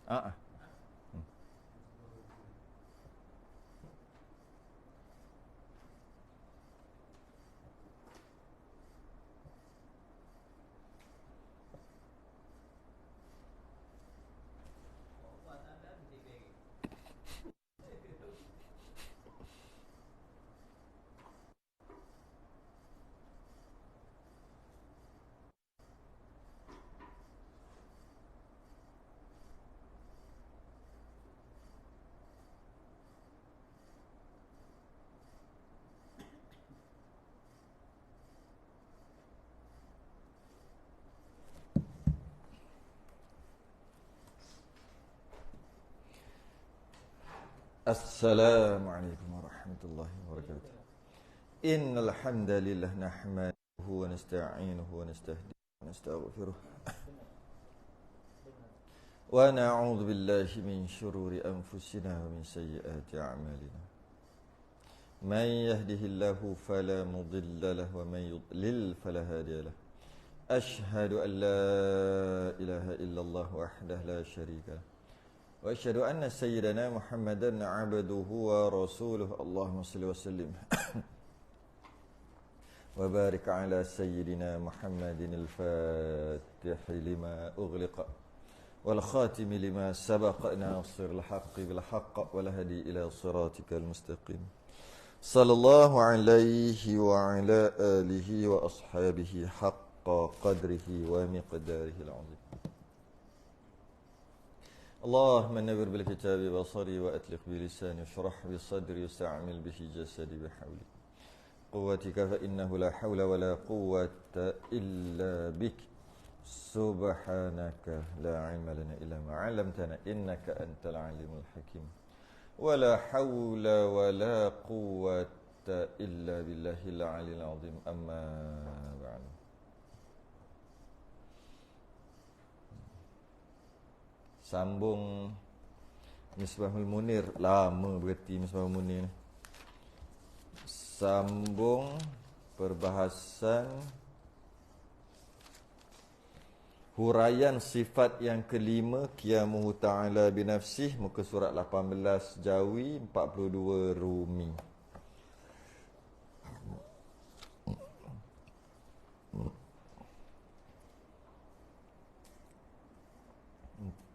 Ah, ah. Assalamualaikum warahmatullahi wabarakatuh. Innal hamdalillah nahmaduhu wa nasta'inuhu wa nastahdihi wa nastaghfiruh. Wa na'udzu billahi min shururi anfusina wa min sayyiati a'malina. Man yahdihillahu fala mudilla lahu wa man yudlil fala hadiya lahu. Ashhadu an la ilaha illallah wahdahu la syarika lahu. Wa asyhadu anna sayyidana Muhammadan 'abduhu wa rasuluhu. Allahumma shalli wa sallim wa barik ala sayyidina Muhammadin al-fatih lima ughliqa wal khatim lima sabaqa nasiril haqqi bil haqq wal hadi ila siratikal mustaqim. Sallallahu alaihi wa ala alihi wa ashabihi haqqa qadrihi wa miqdarihi al-'azim. اللهم نور بالكتاب بصري وأتلق بلساني واشرح بصدري واستعمل به جسدي بحولك قوتك فإنه لا حول ولا قوة إلا بك سبحانك لا علم لنا إلا ما علمتنا إنك أنت العليم الحكيم ولا حول ولا قوة إلا بالله العلي العظيم أما بعد. Sambung Misbahul Munir. Lama berhenti Misbahul Munir ni. Sambung perbahasan huraian sifat yang kelima qiyamuhu ta'ala binafsih, muka surat 18 Jawi 42 Rumi.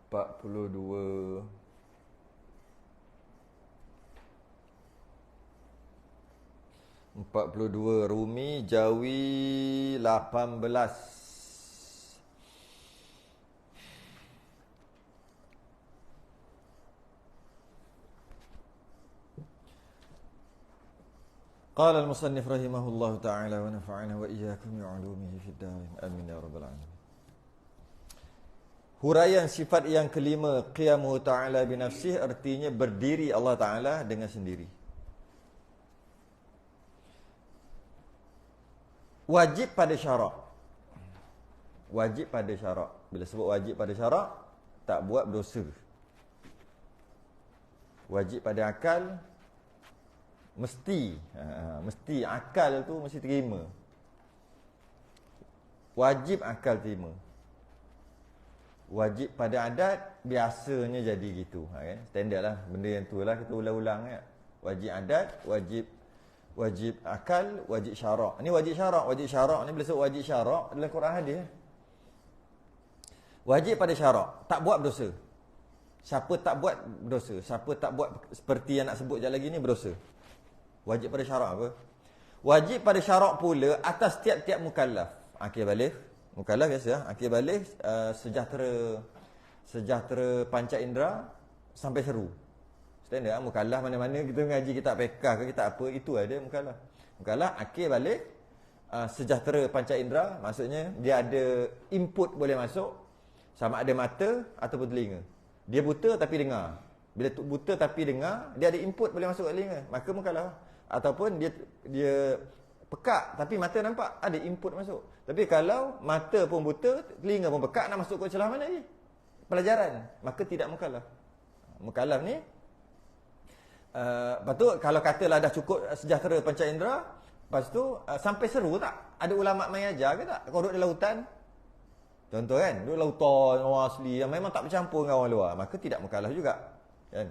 Empat puluh dua Rumi Jawi 18. قال المصنف رحمه الله تعالى ونفعنا وإياكم بعلومه في الدارين آمين يا رب العالمين. Huraian sifat yang kelima qiyamuhu ta'ala binafsih, artinya berdiri Allah Ta'ala dengan sendiri. Wajib pada syarak. Wajib pada syarak. Bila sebut wajib pada syarak, tak buat berdosa. Wajib pada akal, mesti. Mesti akal tu mesti terima. Wajib akal terima. Wajib pada adat, biasanya jadi gitu, kan? Standard lah, benda yang tu lah kita ulang-ulang, kan? Wajib adat, wajib akal, wajib syarak. Ni wajib syarak. Wajib syarak ni bila sebut wajib syarak dalam Quran hadis. Wajib pada syarak, tak buat berdosa. Siapa tak buat berdosa, siapa tak buat seperti yang nak sebut sekejap lagi ni berdosa. Wajib pada syarak apa? Wajib pada syarak pula atas tiap-tiap mukallaf. Akil baligh, mukallaf biasa, akil baligh, sejahtera panca indera sampai seru. Standard lah, mukallaf mana-mana kita ngaji kitab fiqh ke kitab apa, itu ada mukallaf. Mukallaf akil baligh, sejahtera panca indera, maksudnya dia ada input boleh masuk, sama ada mata ataupun telinga. Dia buta tapi dengar. Bila buta tapi dengar, dia ada input boleh masuk ke telinga, maka mukallaf. Ataupun dia pekak tapi mata nampak, ada input masuk. Tapi kalau mata pun buta, telinga pun pekak, nak masuk ke celah mana lagi? Pelajaran, maka tidak mukallaf. Mukallaf ni lepas tu kalau katalah dah cukup sejahtera panca indera, lepas tu sampai seru tak? Ada ulama' mai ajar ke tak? Kau duduk dalam hutan, Contoh kan, duduk lautan orang asli yang memang tak bercampur dengan orang luar, maka tidak mukallaf juga. Kan?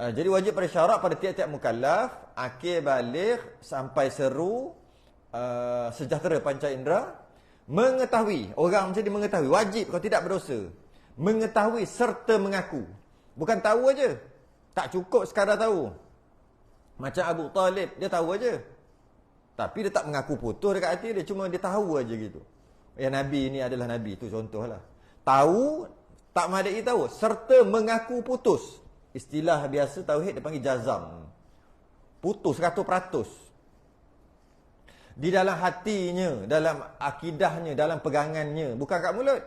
Jadi wajib pada syarat pada tiap-tiap mukallaf, akil baligh sampai seru, sejahtera panca indera, mengetahui, orang macam dia mengetahui, wajib kalau tidak berdosa. Mengetahui serta mengaku. Bukan tahu aja. Tak cukup sekadar tahu. Macam Abu Talib, dia tahu aja. Tapi dia tak mengaku putus dekat hati dia, cuma dia tahu aja gitu. Ya Nabi ni adalah Nabi, tu contohlah. Tahu, tak madai tahu, serta mengaku putus. Istilah biasa tauhid dia panggil jazam. Putus 100%. Di dalam hatinya, dalam akidahnya, dalam pegangannya, bukan kat mulut.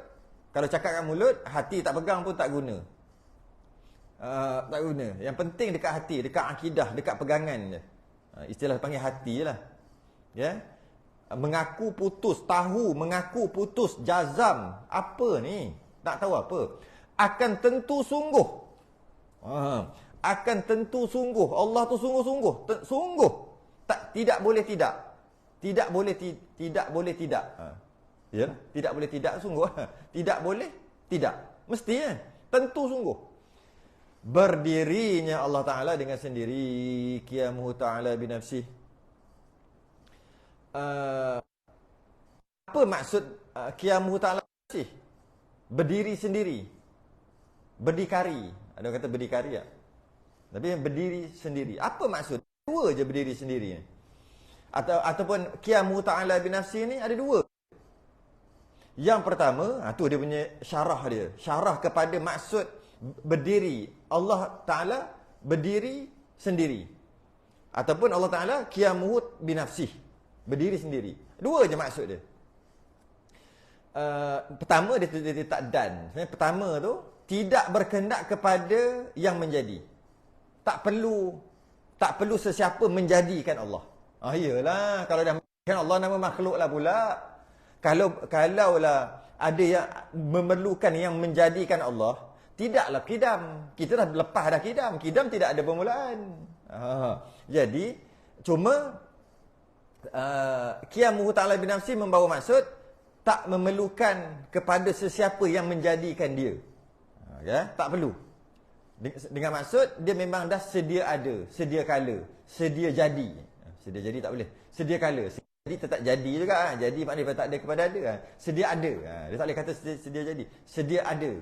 Kalau cakap kat mulut, hati tak pegang pun tak guna. Tak guna. Yang penting dekat hati, dekat akidah, dekat pegangan je. Istilah panggil hati lah. Ya. Mengaku putus, tahu, mengaku putus, jazam. Apa ni? Tak tahu apa. Akan tentu sungguh. Akan tentu sungguh. Allah tu sungguh-sungguh. Sungguh. Tidak boleh tidak. Tidak boleh tidak boleh tidak. Ya, tidak boleh tidak sungguh. Tidak boleh tidak. Mestinya tentu sungguh. Berdirinya Allah Taala dengan sendiri, qiyamuhu ta'ala binafsih. Apa maksud qiyamuhu ta'ala binafsih? Berdiri sendiri. Berdikari. Ada orang kata berdikari tak? Tapi yang berdiri sendiri. Apa maksud? Dua je berdiri sendiri. Ataupun qiyamuhu ta'ala binafsih ni ada dua. Yang pertama, tu dia punya syarah dia. Syarah kepada maksud berdiri. Allah Ta'ala berdiri sendiri. Ataupun Allah Ta'ala qiyamuhu binafsih. Berdiri sendiri. Dua je maksud dia. Pertama dia tak dan. Sebenarnya pertama tu tidak berkehendak kepada yang menjadi. Tak perlu sesiapa menjadikan Allah. Iyalah, kalau dah menjadikan Allah nama makhluk lah pula. Kalaulah ada yang memerlukan yang menjadikan Allah, tidaklah kidam. Kita dah lepas dah kidam. Kidam tidak ada permulaan. Jadi cuma qiyamuhu ta'ala binafsi membawa maksud tak memerlukan kepada sesiapa yang menjadikan dia. Ya, tak perlu. Dengan maksud dia memang dah sedia ada, sedia kala, sedia jadi. Sedia jadi tak boleh. Sedia kala. Jadi tetap jadi juga. Jadi maknanya tak ada kepada ada. Sedia ada. Dia tak boleh kata sedia jadi. Sedia ada.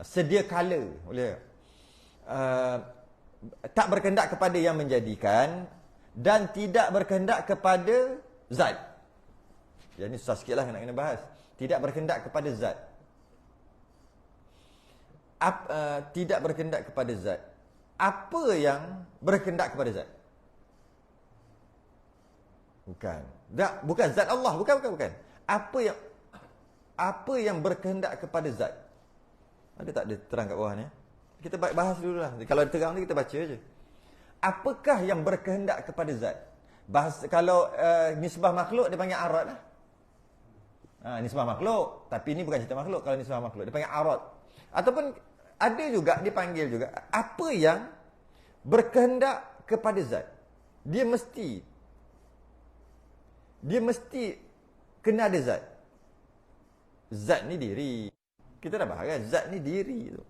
Sedia kala. Boleh. Tak berkehendak kepada yang menjadikan dan tidak berkehendak kepada zat. Yang ni susah sikit lah nak kena bahas. Tidak berkehendak kepada zat. Tidak berkehendak kepada zat. Apa yang berkehendak kepada zat? Bukan. Bukan zat Allah. Bukan. Apa yang berkehendak kepada zat? Ada tak dia terang kat bawah ni? Kita bahas dulu lah. Kalau ada terang ni kita baca je. Apakah yang berkehendak kepada zat? Kalau nisbah makhluk dia panggil arad lah. Nisbah makhluk. Tapi ini bukan cerita makhluk. Kalau nisbah makhluk dia panggil arad. Ataupun ada juga dipanggil juga apa yang berkehendak kepada zat. Dia mesti kena ada zat. Zat ni diri. Kita dah bahas kan, zat ni diri tu.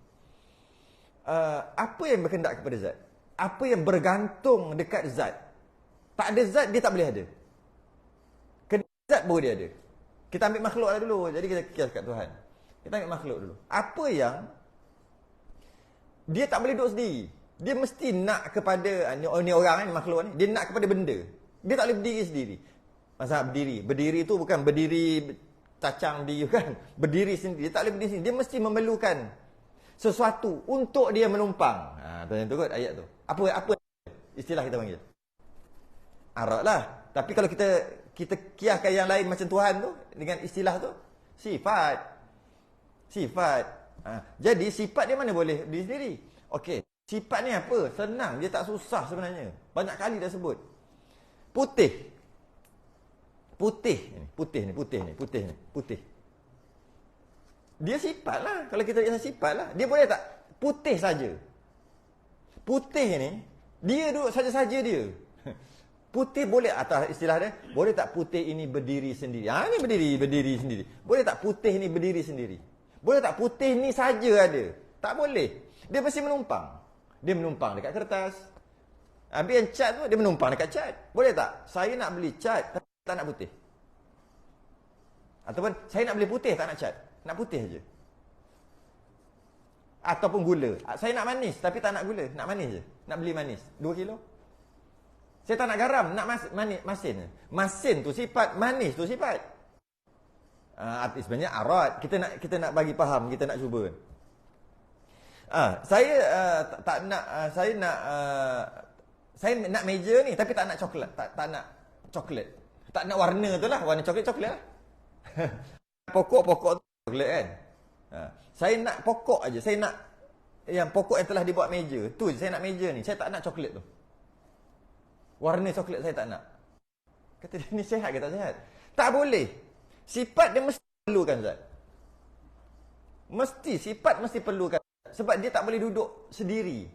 Apa yang berkehendak kepada zat? Apa yang bergantung dekat zat? Tak ada zat, dia tak boleh ada. Kena zat baru dia ada. Kita ambil makhluk lah dulu. Jadi kita kias kat Tuhan. Kita ambil makhluk dulu. Apa yang dia tak boleh duduk sendiri. Dia mesti nak kepada ni orang ni, makhluk ni, dia nak kepada benda. Dia tak boleh berdiri sendiri. Masalah berdiri. Berdiri tu bukan berdiri cacang diri kan. Berdiri sendiri. Dia tak boleh berdiri sendiri. Dia mesti memerlukan sesuatu untuk dia menumpang. Tanya tu kot ayat tu. Apa istilah kita panggil? Arad lah. Tapi kalau kita kiaskan yang lain macam Tuhan tu dengan istilah tu, sifat. Jadi sifat dia mana boleh berdiri sendiri? Okey. Sifat ni apa? Senang. Dia tak susah sebenarnya. Banyak kali dah sebut. Putih. Dia sifat lah. Kalau kita lihat sifat lah. Dia boleh tak? Putih saja. Putih ni, dia duduk saja-saja dia. Putih boleh, atas istilah dia, boleh tak putih ini berdiri sendiri? Ini berdiri sendiri. Boleh tak putih ini berdiri sendiri? Boleh tak putih ni saja ada? Tak boleh. Dia mesti menumpang. Dia menumpang dekat kertas. Habis yang cat tu, dia menumpang dekat cat. Boleh tak? Saya nak beli cat, tapi tak nak putih. Ataupun, saya nak beli putih, tak nak cat. Nak putih aja. Ataupun gula. Saya nak manis, tapi tak nak gula. Nak manis je. Nak beli manis. 2 kilo. Saya tak nak garam, nak masin. Masin tu sifat, manis tu sifat. Sebenarnya arat. Kita nak bagi faham, kita nak cuba. Saya nak meja ni tapi tak nak coklat, tak nak coklat. Tak nak warna tu lah, warna coklat lah. Pokok tu coklat kan. Saya nak pokok aja. Saya nak yang pokok yang telah dibuat meja. Tu je saya nak meja ni. Saya tak nak coklat tu. Warna coklat saya tak nak. Kata dia, ni sihat ke tak sihat? Tak boleh. Sifat dia mesti perlukan zat. Sifat mesti perlukan. Sebab dia tak boleh duduk sendiri.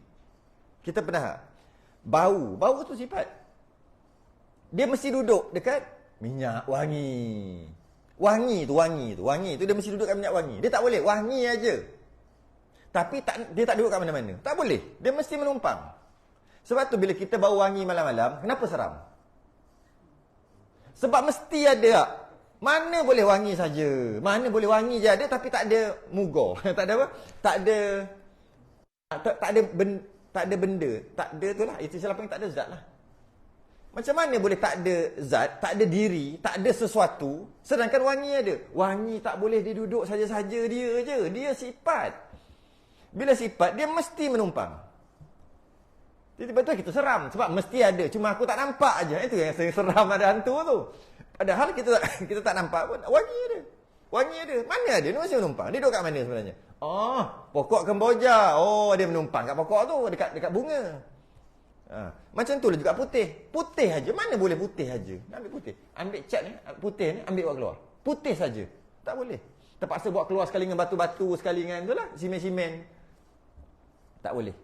Kita pernah bau tu sifat. Dia mesti duduk dekat minyak wangi. Wangi tu dia mesti duduk kat minyak wangi. Dia tak boleh wangi aja. Tapi dia tak duduk kat mana-mana. Tak boleh. Dia mesti menumpang. Sebab tu bila kita bau wangi malam-malam, kenapa seram? Sebab mesti ada. Mana boleh wangi saja. Mana boleh wangi je ada tapi tak ada mugor. Tak ada apa? Tak ada benda. Tak ada tu lah. Istilah panggil tak ada zat lah. Macam mana boleh tak ada zat, tak ada diri, tak ada sesuatu, sedangkan wangi ada. Wangi tak boleh dia duduk saja-saja dia je. Dia sifat. Bila sifat, dia mesti menumpang. Tiba-tiba kita seram. Sebab mesti ada. Cuma aku tak nampak aja. Itu yang saya seram ada hantu tu. Padahal kita tak nampak pun. Wangi ada. Mana ada? Dia mesti menumpang. Dia duduk kat mana sebenarnya? Pokok kemboja. Dia menumpang kat pokok tu. Dekat bunga. Macam tu lah juga putih. Putih aja. Mana boleh putih aja? Ambil putih. Ambil cat ni. Putih ni. Ambil buat keluar. Putih saja. Tak boleh. Terpaksa buat keluar sekali dengan batu-batu. Sekali dengan tu lah. Simen-simen. Tak boleh.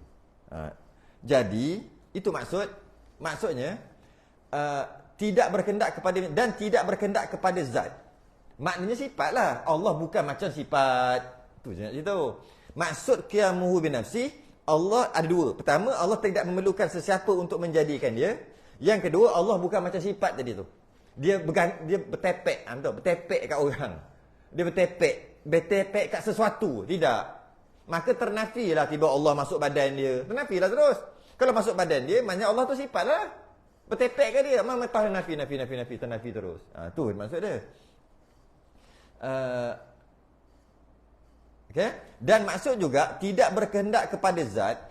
Jadi, itu maksudnya, tidak berkendak kepada dan tidak berkendak kepada zat. Maknanya sifat lah. Allah bukan macam sifat. Tu je nak cerita. Maksud qiyamuhu binafsi, Allah ada dua. Pertama, Allah tidak memerlukan sesiapa untuk menjadikan dia. Yang kedua, Allah bukan macam sifat tadi tu. Dia bertepek. Bertepek kat orang. Dia bertepek kat sesuatu. Tidak. Maka ternafilah tiba Allah masuk badan dia. Ternafilah terus. Kalau masuk badan dia, maknanya Allah tu sifat lah. Bertepek ke dia? Memang nafi, ternafi terus. Tu maksud dia. Okay? Dan maksud juga tidak berkehendak kepada zat.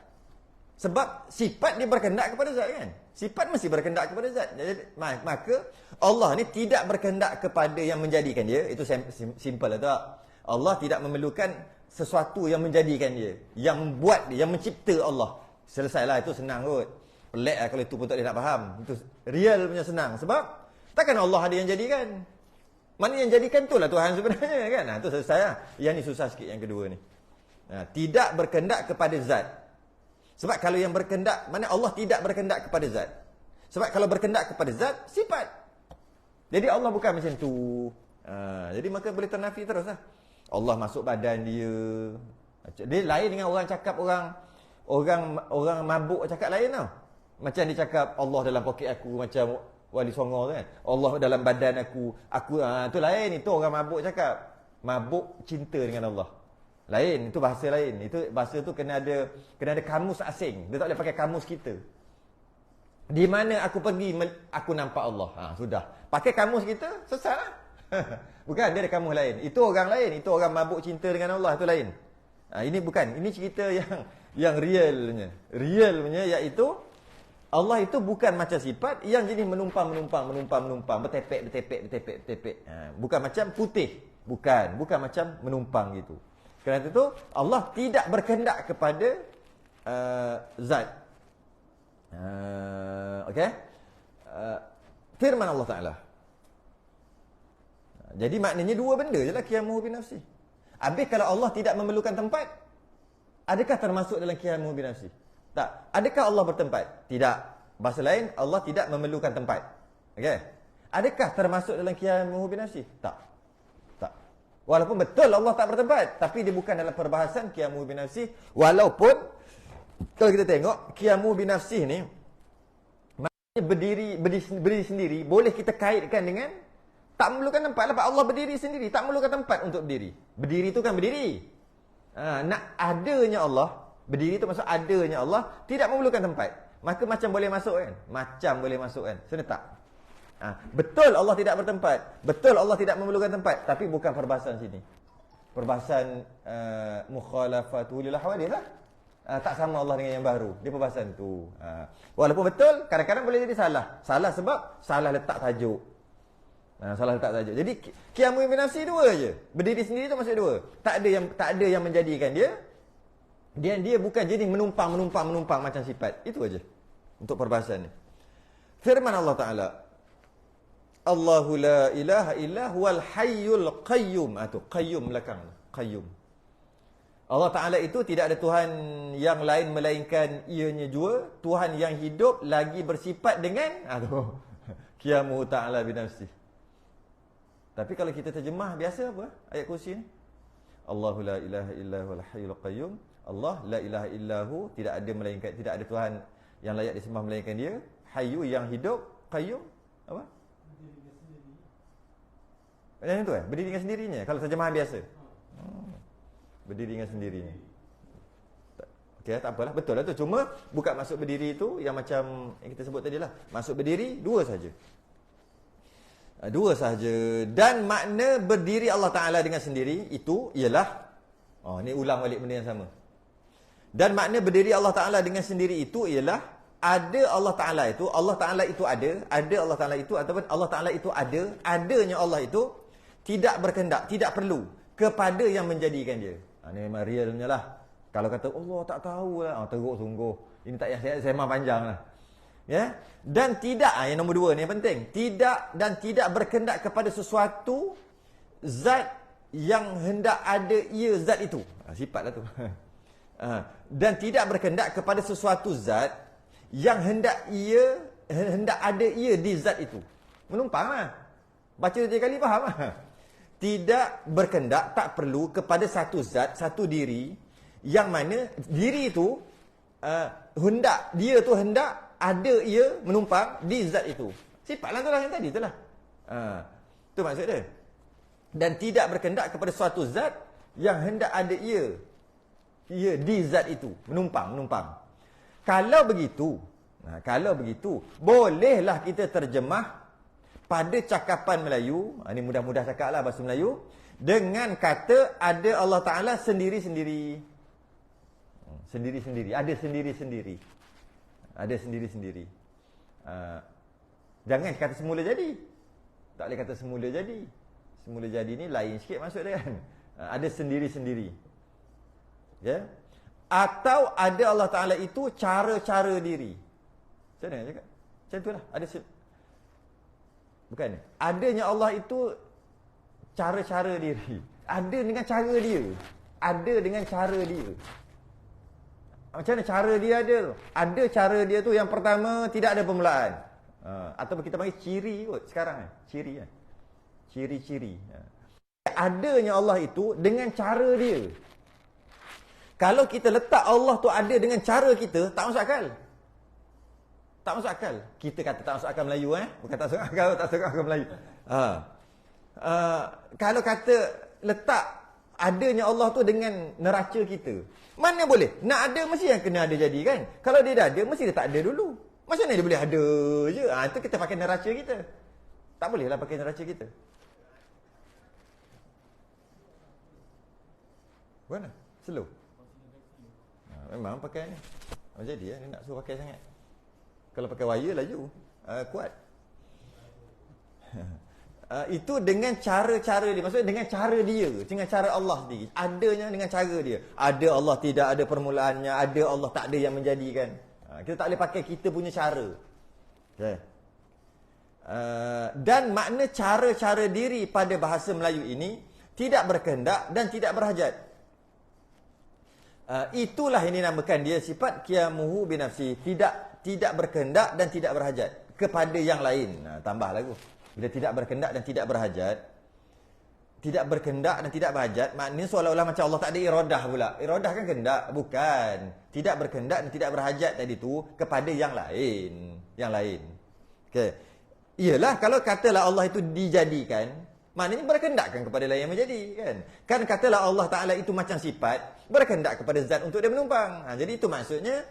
Sebab sifat dia berkehendak kepada zat kan? Sifat mesti berkehendak kepada zat. Jadi, maka Allah ni tidak berkehendak kepada yang menjadikan dia. Itu simple lah tak? Allah tidak memerlukan sesuatu yang menjadikan dia. Yang membuat dia, yang mencipta Allah. Selesailah, itu senang kot. Pelik lah kalau itu pun tak boleh nak faham. Itu real punya senang. Sebab takkan Allah ada yang jadikan. Mana yang jadikan tu lah Tuhan sebenarnya kan. Itu selesai lah. Yang ni susah sikit yang kedua ni. Tidak berkehendak kepada zat. Sebab kalau yang berkehendak, mana Allah tidak berkehendak kepada zat. Sebab kalau berkehendak kepada zat, sifat. Jadi Allah bukan macam tu. Jadi maka boleh ternafi terus lah. Allah masuk badan dia. Dia lain dengan orang cakap orang mabuk cakap lain tau. Macam dia cakap Allah dalam poket aku macam Wali Songo tu kan. Allah dalam badan aku tu lain. Itu orang mabuk cakap. Mabuk cinta dengan Allah. Lain, itu bahasa lain. Itu bahasa tu kena ada kamus asing. Dia tak boleh pakai kamus kita. Di mana aku pergi aku nampak Allah. Sudah. Pakai kamus kita sesatlah. Bukan, dia ada kamus lain. Itu orang lain. Itu orang mabuk cinta dengan Allah, itu lain. Ini bukan. Ini cerita yang realnya. Realnya iaitu Allah itu bukan macam sifat yang jenis menumpang, bertepek. Bukan macam putih. Bukan macam menumpang gitu. Kerana itu Allah tidak berkehendak kepada zat. Okey? Firman Allah Taala. Jadi maknanya dua benda je lah qiyamuhu binafsi. Habis kalau Allah tidak memerlukan tempat, adakah termasuk dalam qiyamuhu binafsi? Tak. Adakah Allah bertempat? Tidak. Bahasa lain, Allah tidak memerlukan tempat. Okey. Adakah termasuk dalam qiyamuhu binafsi? Tak. Tak. Walaupun betul Allah tak bertempat, tapi dia bukan dalam perbahasan qiyamuhu binafsi. Walaupun kalau kita tengok qiyamuhu binafsi ni maknanya berdiri sendiri, boleh kita kaitkan dengan tak memerlukan tempat. Lepas Allah berdiri sendiri, tak memerlukan tempat untuk berdiri. Berdiri tu kan berdiri. Nak adanya Allah, berdiri tu maksud adanya Allah, tidak memerlukan tempat. Maka macam boleh masuk kan? Macam boleh masuk kan? Sebenarnya tak. Betul Allah tidak bertempat, betul Allah tidak memerlukan tempat, tapi bukan perbahasan sini. Perbahasan mukhalafatu lil hawadith lah. Tak sama Allah dengan yang baru. Dia perbahasan tu. Walaupun betul, kadang-kadang boleh jadi salah. Salah sebab salah letak tajuk. Salah letak tajuk. Jadi qiyamuhu binafsi dua je. Berdiri sendiri tu maksud dua. Tak ada yang menjadikan dia. Dia bukan jadi menumpang macam sifat. Itu aja untuk perbahasan ni. Firman Allah Taala, Allahu la ilaha illa huwal hayyul qayyum. Tu qayyum belakang. Qayyum. Allah Taala itu tidak ada Tuhan yang lain melainkan ianya jua, Tuhan yang hidup lagi bersifat dengan qiyamuhu ta'ala binafsi. Tapi kalau kita terjemah biasa apa ayat kursi ni? Allahu la ilaha illa huwal hayyul qayyum. Allah la ilaha illahu, tidak ada Tuhan yang layak disembah melainkan dia. Hayyu yang hidup, qayyum apa? Yang itu berdiri dengan sendirinya kalau terjemahan biasa. Berdiri dengan sendirinya. Okey, tak apalah, betul lah tu. Cuma bukan masuk berdiri itu yang macam yang kita sebut tadi lah. Masuk berdiri dua saja. Dua sahaja. Dan makna berdiri Allah Ta'ala dengan sendiri itu ialah, ni ulang balik benda yang sama. Dan makna berdiri Allah Ta'ala dengan sendiri itu ialah, ada Allah Ta'ala itu ada Allah Ta'ala itu, ataupun Allah Ta'ala itu adanya Allah itu tidak berkehendak, tidak perlu kepada yang menjadikan dia. Ini memang realnya lah. Kalau kata Allah tak tahu lah, teruk sungguh. Ini tak payah sembang panjang lah. Ya, dan tidak, yang nombor dua ni yang penting, tidak berkehendak kepada sesuatu zat yang hendak ada ia zat itu. Sifatlah tu. Dan tidak berkehendak kepada sesuatu zat yang hendak ada ia di zat itu. Menumpanglah. Baca 3 kali faham lah. Tidak berkehendak, tak perlu kepada satu zat, satu diri, yang mana diri itu hendak ada ia menumpang di zat itu. Sifatlah tu lah yang tadi tu lah. Tu maksud dia. Dan tidak berkehendak kepada suatu zat yang hendak ada ia di zat itu, menumpang. Kalau begitu, bolehlah kita terjemah pada cakapan Melayu, ini mudah-mudah cakap lah bahasa Melayu, dengan kata ada Allah Ta'ala sendiri-sendiri. Sendiri-sendiri, ada sendiri-sendiri. Ada sendiri-sendiri. Jangan kata semula jadi. Tak boleh kata semula jadi. Semula jadi ni lain sikit maksud dia kan. Ada sendiri-sendiri. Ya. Atau ada Allah Ta'ala itu cara-cara diri. Macam mana cakap? Macam itulah. Bukan. Adanya Allah itu cara-cara diri. Ada dengan cara dia. Ada dengan cara dia. Macam mana cara dia ada tu? Ada cara dia tu yang pertama tidak ada permulaan. Ataupun kita panggil ciri kot sekarang. Ciri kan. Ciri-ciri. Adanya Allah itu dengan cara dia. Kalau kita letak Allah tu ada dengan cara kita, tak masuk akal. Tak masuk akal. Kita kata tak masuk akal Melayu bukan tak masuk akal Melayu. Kalau kata letak adanya Allah tu dengan neraca kita, mana boleh? Nak ada mesti yang kena ada jadi kan. Kalau dia dah ada, mesti dia tak ada dulu. Macam mana dia boleh ada je? Itu kita pakai neraca kita. Tak boleh lah pakai neraca kita. Mana? Slow. Memang pakai ni. Jadi ni nak suruh pakai sangat. Kalau pakai wire laju, kuat. Itu dengan cara-cara dia. Maksudnya dengan cara dia, dengan cara Allah sendiri. Adanya dengan cara dia. Ada Allah tidak ada permulaannya, ada Allah tak ada yang menjadikan. Kita tak boleh pakai kita punya cara. Okay. Dan makna cara-cara diri pada bahasa Melayu ini tidak berkehendak dan tidak berhajat. Itulah yang dinamakan dia sifat qiyamuhu binafsi. tidak berkehendak dan tidak berhajat kepada yang lain. Tambah lagu. Bila tidak berkehendak dan tidak berhajat, tidak berkehendak dan tidak berhajat, maknanya seolah-olah macam Allah tak ada iradah pula. Iradah kan kehendak, bukan. Tidak berkehendak dan tidak berhajat tadi tu kepada yang lain. Yang lain. Okey. Iyalah kalau katalah Allah itu dijadikan, maknanya berkehendakkan kepada lain yang menjadi, kan? Kan katalah Allah Taala itu macam sifat, berkehendak kepada zat untuk dia menumpang. Jadi itu maksudnya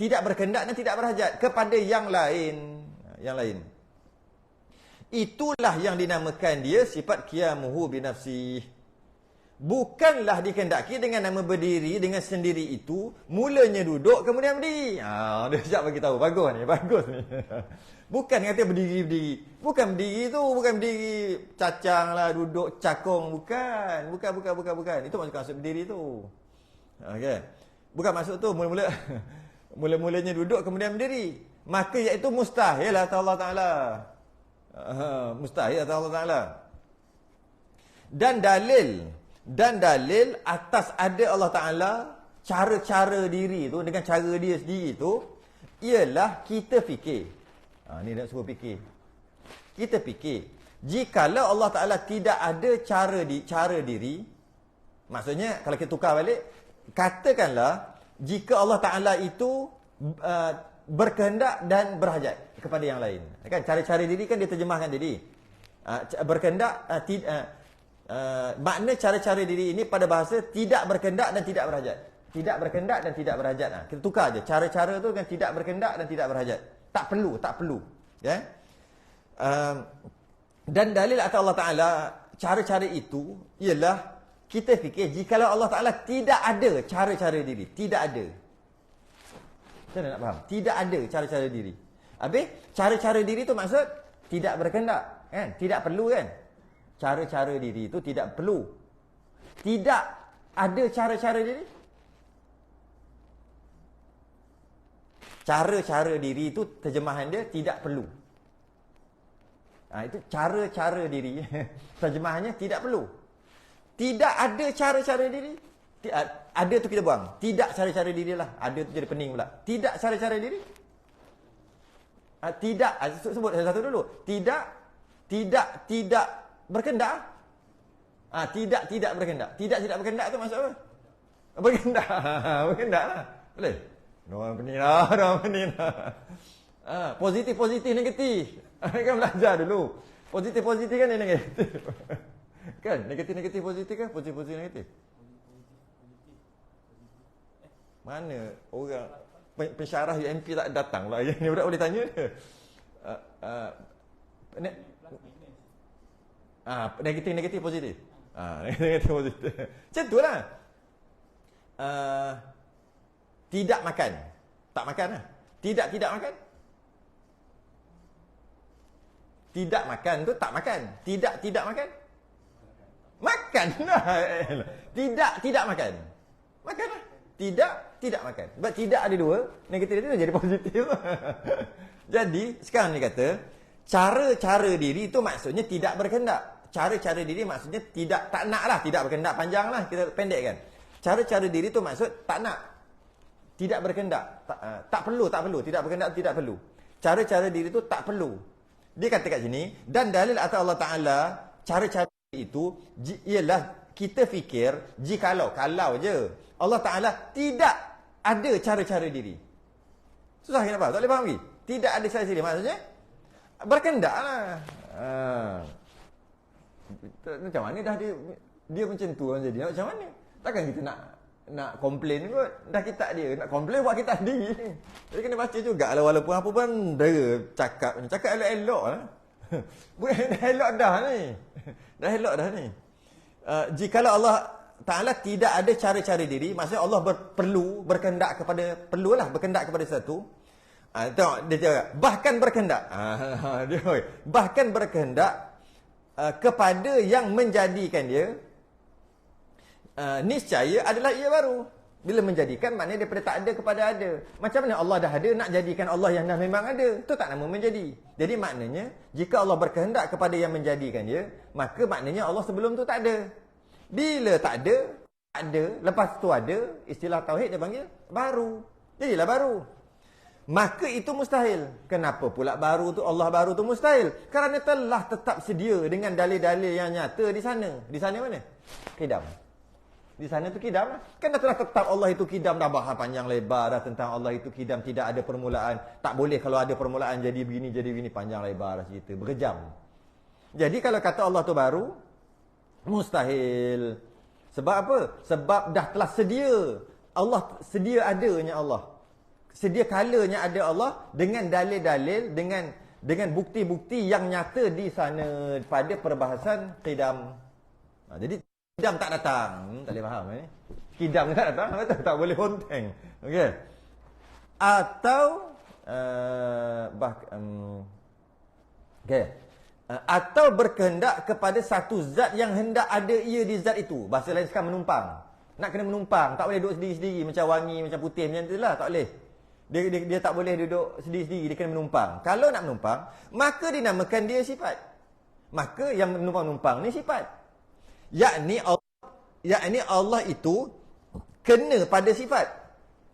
tidak berkehendak dan tidak berhajat kepada yang lain. Yang lain. Itulah yang dinamakan dia sifat qiyamuhu binafsih. Bukanlah dikehendaki dengan nama berdiri dengan sendiri itu, mulanya duduk kemudian berdiri. Dia siap bagi tahu. Bagus ni. Bukan kata berdiri. Bukan berdiri tu, bukan berdiri cacang lah, duduk cakung, bukan. Itu maksud berdiri tu. Okey. Bukan maksud tu mula-mulanya duduk kemudian berdiri. Maka iaitu mustahil atas Allah Taala. Mustahil atas Allah Taala. Dan dalil atas ada Allah Taala cara-cara diri tu dengan cara dia sendiri tu ialah kita fikir. Ni nak suruh fikir. Kita fikir. Jikalau Allah Taala tidak ada cara diri, maksudnya kalau kita tukar balik, katakanlah jika Allah Taala itu berkehendak dan berhajat kepada yang lain. Kan cara-cara diri kan dia terjemahkan tadi. Berkehendak makna cara-cara diri ini pada bahasa tidak berkehendak dan tidak berhajat. Tidak berkehendak dan tidak berhajat. Kita tukar aja cara-cara tu dengan tidak berkehendak dan tidak berhajat. Tak perlu. Ya. Dan dalil atas Allah Taala cara-cara itu ialah kita fikir jikalau Allah Taala tidak ada cara-cara diri, tidak ada. Macam mana nak faham? Tidak ada cara-cara diri. Habis cara-cara diri tu maksud tidak berkehendak, kan? Tidak perlu, kan? Cara-cara diri itu tidak perlu. Tidak ada cara-cara diri. Cara-cara diri itu terjemahan dia tidak perlu. Itu cara-cara diri. Terjemahannya tidak perlu. Tidak ada cara-cara diri. Ada tu kita buang. Tidak cara-cara diri lah. Ada tu jadi pening pula. Tidak cara-cara diri. Tidak. Sebut satu dulu. Tidak berkehendak. Tidak berkehendak. Tidak berkehendak tu maksud apa? Berkehendak. Berkehendak lah. Boleh? Orang pening lah. Positif, negatif. Kan belajar dulu. Positif kan yang negatif. Kan? Negatif, positif kan? Positif, negatif. Mana orang pensyarah UMP tak datang lah. Yang ni budak boleh tanya dia. Negatif, positif. Negatif, positif. Macam tu lah. Tidak makan. Tak makan lah. Tidak makan. Tidak makan tu tak makan. Tidak makan. Makan lah. Tidak makan. Makan lah. Tidak makan. Sebab tidak ada dua. Negatif itu jadi positif. Jadi sekarang ni kata cara-cara diri itu maksudnya tidak berkehendak. Cara-cara diri maksudnya tak nak lah. Tidak berkehendak panjang lah. Kita pendekkan. Cara-cara diri itu maksud tak nak. Tidak berkehendak. Tak perlu. Tidak berkehendak, tidak perlu. Cara-cara diri itu tak perlu. Dia kata kat sini, dan dalil atas Allah Ta'ala, cara-cara itu ialah kita fikir, kalau je Allah Ta'ala tidak ada cara-cara diri. Susah kenapa? Tak boleh faham lagi? Tidak ada cara-cara diri. Maksudnya, berkehendak lah. Macam mana dah dia macam tu orang jadi? Macam mana? Takkan kita nak komplain kot. Dah kita dia. Nak komplain buat kita sendiri. Jadi kena baca juga lah. Walaupun apa pun dia cakap elok-elok lah. Bukan dah elok dah ni. Dah elok dah ni. Jikalau Allah Ta'ala tidak ada cara-cara diri, maksudnya Allah berkehendak kepada satu. Tengok dia cakap bahkan berkehendak. Bahkan berkehendak kepada yang menjadikan dia. Niscaya adalah ia baru. Bila menjadikan maknanya daripada tak ada kepada ada. Macam mana Allah dah ada nak jadikan Allah yang dah memang ada? Itu tak nama menjadi. Jadi maknanya jika Allah berkehendak kepada yang menjadikan dia, maka maknanya Allah sebelum tu tak ada. Bila tak ada, lepas tu ada, istilah tauhid dia panggil baru. Jadilah baru. maka itu mustahil. Kenapa pula baru tu, Allah baru tu mustahil? Kerana telah tetap sedia dengan dalil-dalil yang nyata di sana. Di sana mana? Qidam. Di sana tu qidam lah. Kan dah telah tetap Allah itu qidam, dah bahas panjang lebar dah tentang Allah itu qidam, tidak ada permulaan. Tak boleh kalau ada permulaan jadi begini, panjang lebar lah cerita, berjam. Jadi kalau kata Allah tu baru, mustahil. Sebab apa? Sebab dah telah sedia. Allah sedia adanya Allah. Sedia kalanya ada Allah dengan dalil-dalil, dengan bukti-bukti yang nyata di sana pada perbahasan qidam. Jadi qidam tak datang. Tak boleh faham ni. Qidam tak datang, tak boleh honteng. Okey. Atau okey. Atau berkehendak kepada satu zat yang hendak ada ia di zat itu. Bahasa lain sekarang menumpang. Nak kena menumpang, tak boleh duduk sendiri-sendiri macam wangi, macam putih macam itulah, tak boleh. Dia tak boleh duduk sendiri-sendiri, dia kena menumpang. Kalau nak menumpang, maka dinamakan dia sifat. Maka yang menumpang-numpang ni sifat. Yakni Allah itu kena pada sifat.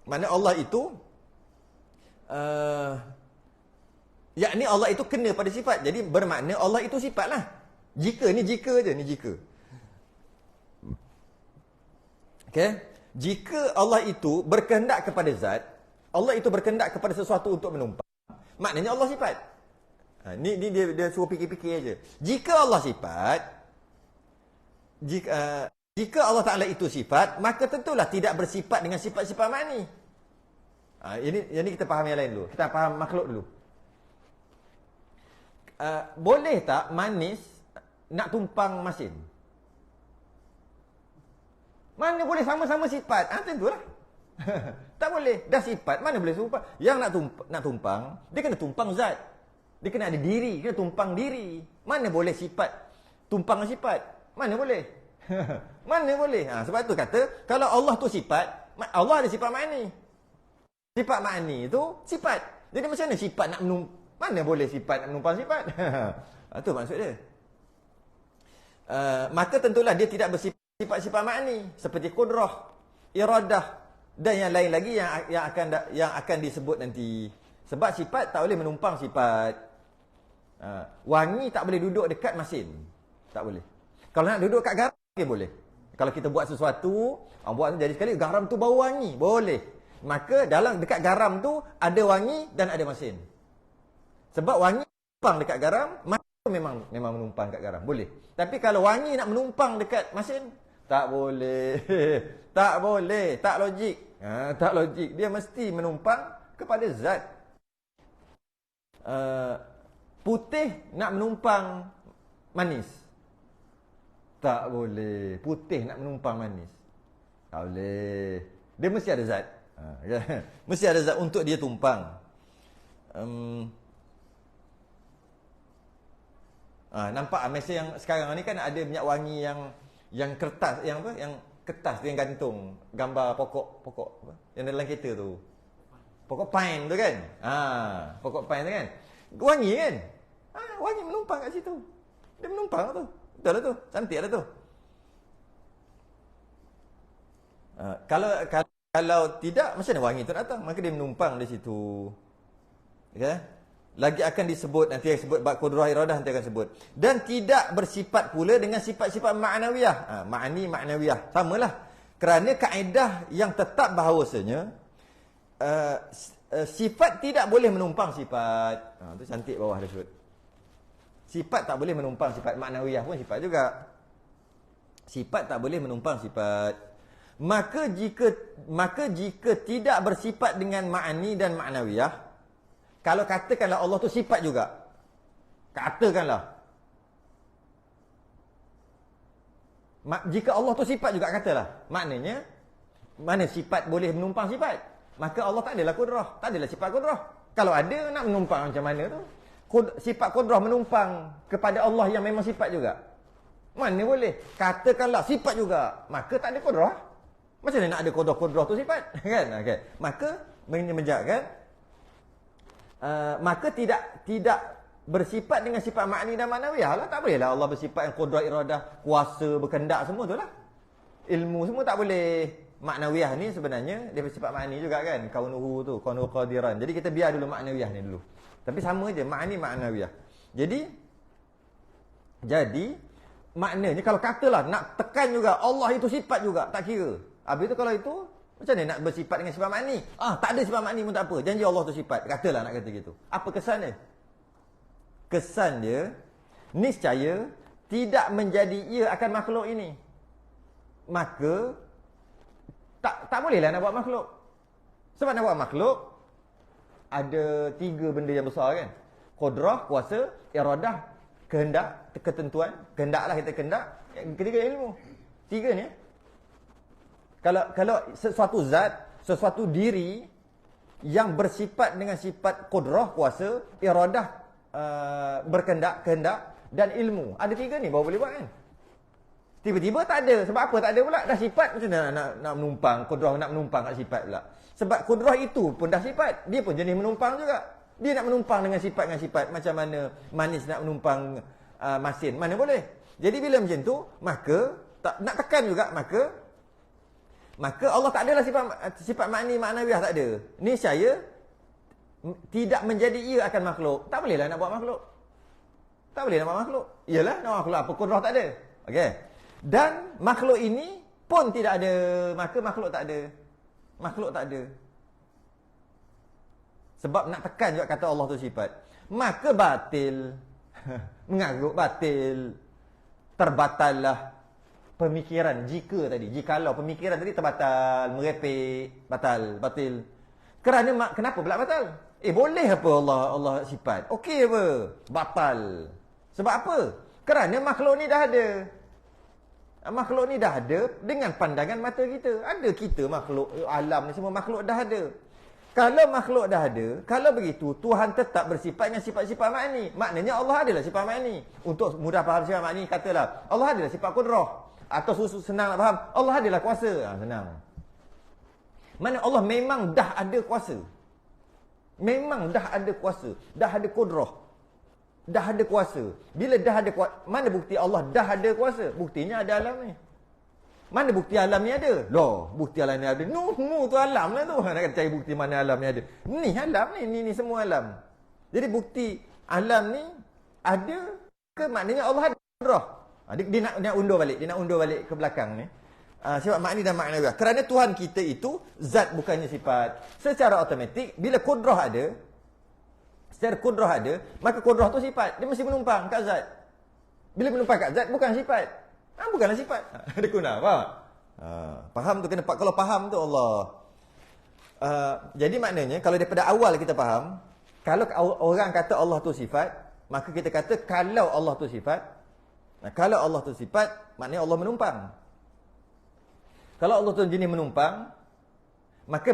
Mana Allah itu yakni Allah itu kena pada sifat. Jadi bermakna Allah itu sifatlah. Jika je, ni jika. Okey. Jika Allah itu berkehendak kepada zat, Allah itu berkehendak kepada sesuatu untuk menumpang, maknanya Allah sifat. Ni dia suruh fikir-fikir aja. Jika Allah sifat, jika Allah Taala itu sifat, maka tentulah tidak bersifat dengan sifat-sifat makni. Ini kita faham yang lain dulu. Kita faham makhluk dulu. Boleh tak manis nak tumpang masin? Mana boleh sama-sama sifat? Tentulah. Tak boleh. Dah sifat, mana boleh tumpang? Yang nak tumpang, dia kena tumpang zat. Dia kena ada diri, kena tumpang diri. Mana boleh sifat tumpang sifat? Mana boleh? Mana boleh? Sebab tu kata, kalau Allah tu sifat, Allah ada sifat makni. Sifat makni itu sifat. Jadi macam mana sifat nak menumpang? Mana boleh sifat nak menumpang sifat? Itu maksud dia. Maka tentulah dia tidak bersifat sifat-sifat makni seperti qudrah, iradah dan yang lain lagi yang akan disebut nanti. Sebab sifat tak boleh menumpang sifat. Wangi tak boleh duduk dekat masin. Tak boleh. Kalau nak duduk kat garam, okay, boleh. Kalau kita buat sesuatu, buat jadi sekali garam tu bau wangi, boleh. Maka dalam dekat garam tu ada wangi dan ada masin. Sebab wangi menumpang dekat garam, masin memang menumpang dekat garam, boleh. Tapi kalau wangi nak menumpang dekat masin, tak boleh. Tak boleh. Tak logik. Tak logik. Dia mesti menumpang kepada zat. Putih nak menumpang manis. Tak boleh. Putih nak menumpang manis. Tak boleh. Dia mesti ada zat. Mesti ada zat untuk dia tumpang. Nampak masa yang sekarang ni kan ada minyak wangi yang kertas, yang apa? Yang kertas yang gantung gambar pokok apa? Yang dalam kereta tu. Pokok pine tu kan? Pokok pine tu kan? Wangi kan? Wangi menumpang kat situ. Dia menumpang tu. Betul lah tu. Cantik lah tu. Kalau tidak, macam mana wangi tu datang? Maka dia menumpang di situ. Okay? Lagi akan disebut, nanti akan sebut bab qudrah iradah, nanti akan sebut. Dan tidak bersifat pula dengan sifat-sifat ma'nawiyah. Ma'ni, ma'nawiyah. Samalah. Kerana kaedah yang tetap bahawasanya, sifat tidak boleh menumpang sifat. Tu cantik bawah dia sebut. Sifat tak boleh menumpang sifat. Ma'nawiyah pun sifat juga. Sifat tak boleh menumpang sifat. Maka jika tidak bersifat dengan ma'ni dan ma'nawiyah, kalau katakanlah Allah tu sifat juga. Katakanlah. Jika Allah tu sifat juga katalah. Maknanya, mana sifat boleh menumpang sifat? Maka Allah tak adalah qudrah. Tak adalah sifat qudrah. Kalau ada, nak menumpang macam mana tu? Sifat qudrah menumpang kepada Allah yang memang sifat juga. Mana boleh? Katakanlah sifat juga. Maka tak ada qudrah. Macam mana nak ada qudrah tu sifat? Kan? Okay. Maka, menjadikan maka tidak bersifat dengan sifat makni dan ma'nawiyah lah. Tak boleh lah Allah bersifat yang qudrah iradah, kuasa, berkendak, semua tu lah. Ilmu semua tak boleh. maknawiyah ni sebenarnya dia bersifat makni juga kan. Kaunuhu tu, kaunuhu qadiran. Jadi kita biar dulu maknawiyah ni dulu. Tapi sama je, makni maknawiyah. Jadi maknanya kalau katalah nak tekan juga Allah itu sifat juga, tak kira. Habis tu kalau itu macam mana nak bersifat dengan sifat makni? Tak ada sifat makni pun tak apa. Janji Allah tu sifat. Katalah nak kata gitu. Apa kesan dia? Kesan dia niscaya tidak menjadi ia akan makhluk ini. Maka tak bolehlah nak buat makhluk. Sebab nak buat makhluk ada 3 benda yang besar kan. Qudrah, kuasa, iradah, kehendak, ketentuan. Kehendaklah kita kehendak. Yang ketiga ilmu. 3 ni. Kalau sesuatu zat, sesuatu diri yang bersifat dengan sifat qudrah, kuasa, iradah, berkehendak, kehendak dan ilmu. Ada 3 ni baru boleh buat kan. Tiba-tiba tak ada. Sebab apa tak ada pula? Dah sifat macam mana nak menumpang. Qudrah nak menumpang kat sifat pula. Sebab qudrah itu pun dah sifat. Dia pun jenis menumpang juga. Dia nak menumpang dengan sifat. Macam mana manis nak menumpang masin. Mana boleh. Jadi bila macam tu, maka nak tekan juga, maka Allah tak adalah sifat makni maknawiyah, tak ada. Ni saya tidak menjadi ia akan makhluk. Tak bolehlah nak buat makhluk. Tak boleh nak buat makhluk. Iyalah nak buat makhluk apa? Qudrah tak ada. Okey. Dan makhluk ini pun tidak ada. Maka makhluk tak ada. Makhluk tak ada. Sebab nak tekan juga kata Allah tu sifat. Maka batil. Mengarut batil. Terbatallah pemikiran jika tadi. Jikalau pemikiran tadi terbatal, merepek, batil. Kerana kenapa pula batal? Boleh apa Allah sifat? Okey apa? Batal. Sebab apa? Kerana makhluk ni dah ada. Makhluk ni dah ada dengan pandangan mata kita. Ada kita makhluk, alam ni semua makhluk dah ada. Kalau makhluk dah ada, kalau begitu Tuhan tetap bersifat dengan sifat-sifat makni. Maknanya Allah adalah sifat makni. Untuk mudah faham sifat makni, katalah Allah adalah sifat qudrah. Atau senang nak faham, Allah adalah kuasa. Senang. Mana Allah memang dah ada kuasa. Memang dah ada kuasa. Dah ada qudrah. Dah ada kuasa. Bila dah ada kuasa, mana bukti Allah dah ada kuasa? Buktinya ada alam ni. Mana bukti alam ni ada? Loh, bukti alam ni ada. No, tu alam lah tu. Nak cari bukti mana alam ni ada. Ni alam ni. Ni semua alam. Jadi bukti alam ni ada ke maknanya Allah ada qudrah. Dia nak undur balik. Dia nak undur balik ke belakang ni. Sifat makni dan maknawiyah. Kerana Tuhan kita itu zat bukannya sifat. Secara automatik bila qudrah ada, maka qudrah tu sifat. Dia mesti menumpang kat zat. Bila menumpang kat zat bukan sifat. Bukanlah sifat. Ada guna, faham? Faham tu kena, kalau faham tu Allah. Jadi maknanya kalau daripada awal kita faham, kalau orang kata Allah tu sifat, maka kita kata kalau Allah tu sifat, kalau Allah tu sifat, maknanya Allah menumpang. Kalau Allah tu jenis menumpang, maka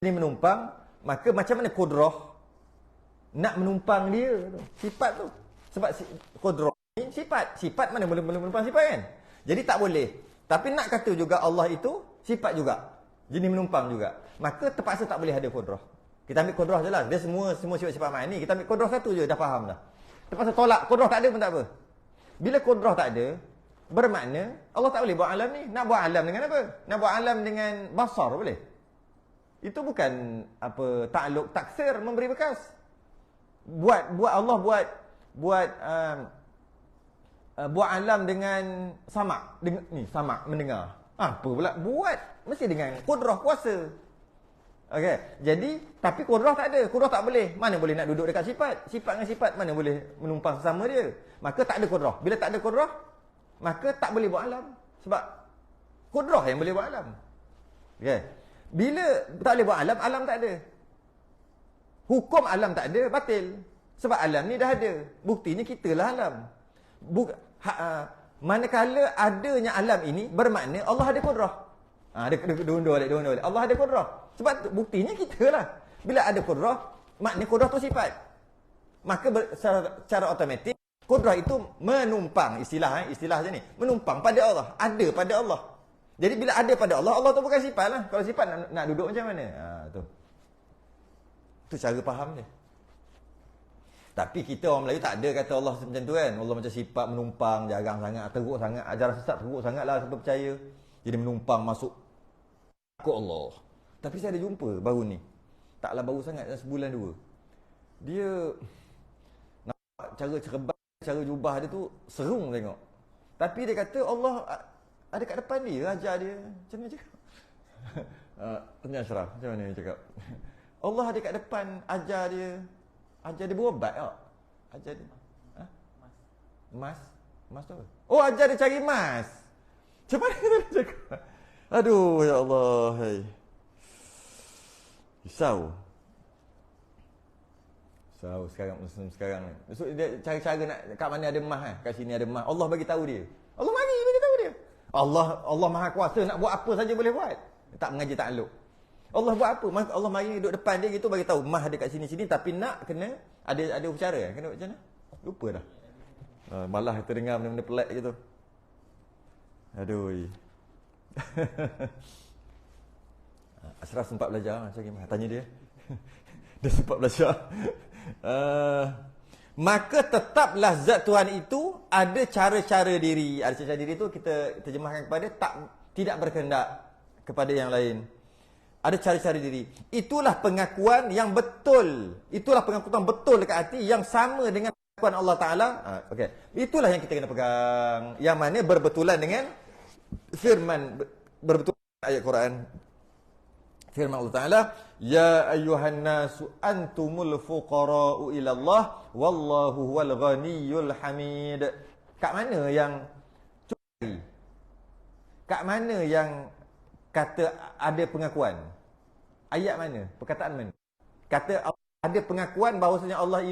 jenis menumpang, maka macam mana qudrah nak menumpang dia tu, sifat tu. Sebab qudrah ni sifat mana boleh menumpang sifat kan? Jadi tak boleh. Tapi nak kata juga Allah itu sifat juga, jenis menumpang juga, maka terpaksa tak boleh ada qudrah. Kita ambil qudrah je lah. Dia semua sifat-sifat makni. Kita ambil qudrah satu je, dah faham dah. Terpaksa tolak. Qudrah tak ada pun tak apa. Bila qudrah tak ada, bermakna Allah tak boleh buat alam ni. Nak buat alam dengan apa? Nak buat alam dengan basar boleh? Itu bukan apa takluk taksir, memberi bekas. Allah buat alam dengan samak. Samak mendengar. Apa pula? Buat mesti dengan qudrah, kuasa. Okey. Jadi tapi qudrah tak ada. Qudrah tak boleh. Mana boleh nak duduk dekat sifat? Sifat dengan sifat mana boleh menumpang sesama dia? Maka tak ada qudrah. Bila tak ada qudrah, maka tak boleh buat alam. Sebab qudrah yang boleh buat alam. Okey. Bila tak boleh buat alam, alam tak ada. Hukum alam tak ada, batil. Sebab alam ni dah ada. Buktinya kitalah alam. Manakala adanya alam ini, bermakna Allah ada qudrah. Dia undur balik. Allah ada qudrah. Sebab buktinya kita lah. Bila ada qudrah, maknanya qudrah tu sifat. Maka secara automatik, qudrah itu menumpang. Istilah je ni. Menumpang pada Allah. Ada pada Allah. Jadi bila ada pada Allah, Allah tu bukan sifat lah. Kalau sifat nak duduk macam mana? Tu cara faham dia. Tapi kita orang Melayu tak ada kata Allah macam tu kan. Allah macam sifat menumpang, jarang sangat, teruk sangat, ajaran sesat teruk sangatlah sampai percaya. Jadi menumpang masuk takut Allah. Tapi saya ada jumpa baru ni. Taklah baru sangat, sebulan dua. Dia nampak cara cerban, cara jubah dia tu serung tengok. Tapi dia kata Allah ada kat depan dia, ajar dia. Macam mana cakap? Tanya Ashraf, macam mana dia cakap? Allah ada kat depan, ajar dia berubat tak? Ajar dia. Ha? Mas? Mas tu apa? Oh, ajar dia cari mas. Macam mana dia cakap? Aduh, ya Allah. Hai. Risau sekarang Muslim sekarang ni. So, dia cari-cara nak kat mana ada emas kan? Kat sini ada emas. Allah bagi tahu dia. Allah bagi tahu dia. Allah Maha Kuasa, nak buat apa saja boleh buat. Tak mengaji takluk. Allah buat apa? Allah mari duduk depan dia gitu bagi tahu emas ada kat sini-sini tapi nak kena ada upacara kan? Kena macam mana? Lupa dah. Malah terdengar benda-benda pelik gitu. Aduh. Ashraf sempat belajar macam gimana? Tanya dia. Dia sempat belajar. Maka tetaplah zat Tuhan itu ada cara-cara diri. Ada cara-cara diri itu kita terjemahkan kepada tidak berkehendak kepada yang lain. Ada cara-cara diri. Itulah pengakuan yang betul. Itulah pengakuan betul dekat hati yang sama dengan pengakuan Allah Ta'ala. Okay. Itulah yang kita kena pegang. Yang mana berbetulan dengan firman, berbetulan ayat Quran. Firman Allah Ta'ala, Ya ayuhan nasu antumul fuqara'u ilallah, wallahu huwal ghaniyul hamid. Kat mana yang curi? Kat mana yang kata ada pengakuan? Ayat mana? Perkataan mana? Kata ada pengakuan bahawasanya Allah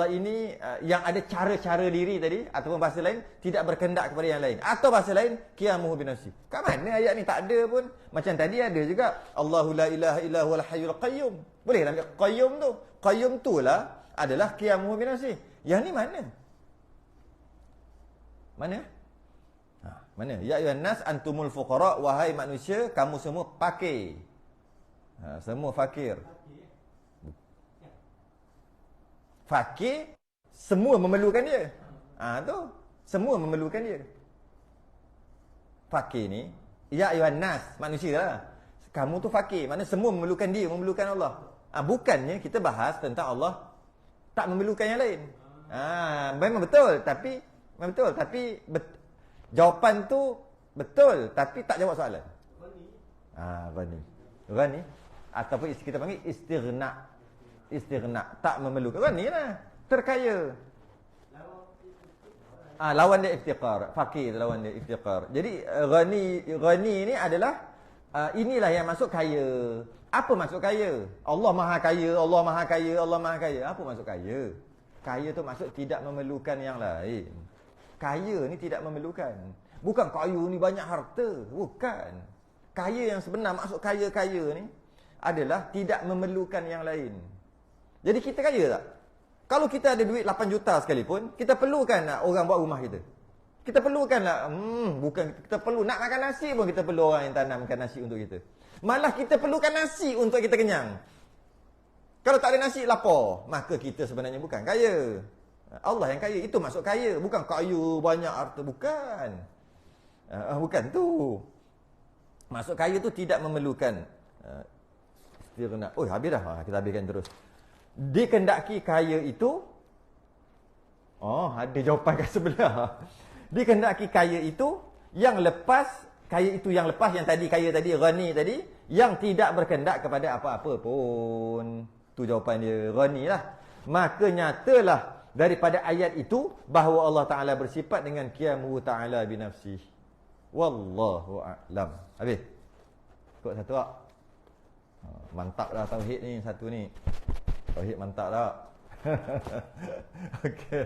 ini yang ada cara-cara diri tadi, ataupun bahasa lain tidak berkehendak kepada yang lain, atau bahasa lain qiyamuhu binafsi. Kat mana ayat ni? Tak ada pun. Macam tadi ada juga Allahu la ilaha illa huwal hayyul qayyum. Boleh ambil qayyum tu. Qayyum tu lah adalah qiyamuhu binafsi. Yang ni mana? Mana? Ya ayuhan nas antumul fuqara, wahai manusia kamu semua fakir. Semua fakir. Fakir, semua memerlukan dia. Tu. Semua memerlukan dia. Fakir ni, ya ayuhan nas, manusia lah. Kamu tu fakir, maknanya semua memerlukan dia, memerlukan Allah. Bukannya kita bahas tentang Allah tak memerlukan yang lain. Memang betul, tapi jawapan tu betul, tapi tak jawab soalan. Ghani. Ataupun kita panggil istighna. Tak memerlukan. Ghani lah, terkaya. Lawan dia iftiqar. Fakir lawan dia iftiqar. Jadi ghani ni adalah inilah yang masuk kaya. Apa masuk kaya? Allah Maha Kaya, Allah Maha Kaya, Allah Maha Kaya. Apa masuk kaya? Kaya tu maksud tidak memerlukan yang lain. Kaya ni tidak memerlukan. Bukan kaya ni banyak harta. Bukan. Kaya yang sebenar, maksud kaya-kaya ni adalah tidak memerlukan yang lain. Jadi kita kaya tak? Kalau kita ada duit 8 juta sekalipun, kita perlukan nak orang buat rumah kita. Kita perlukan nak, bukan kita perlu nak makan nasi pun kita perlu orang yang tanamkan nasi untuk kita. Malah kita perlukan nasi untuk kita kenyang. Kalau tak ada nasi, lapar. Maka kita sebenarnya bukan kaya. Allah yang kaya, itu maksud kaya. Bukan kaya banyak harta, bukan. Bukan tu. Maksud kaya tu tidak memerlukan. Habis dah. Kita habiskan terus. Dikehendaki kaya itu, ada jawapan kat sebelah. Dikehendaki kaya itu yang lepas, yang tadi kaya tadi, ghani tadi, yang tidak berkehendak kepada apa-apa pun. Tu jawapan dia, ghani lah. Maka nyatalah daripada ayat itu bahawa Allah Ta'ala bersifat dengan qiyamuhu ta'ala binafsih. Wallahu a'lam. Habis? Ikut satu tak? Mantap dah tauhid ni, satu ni. Tauhid mantap tak? Okey.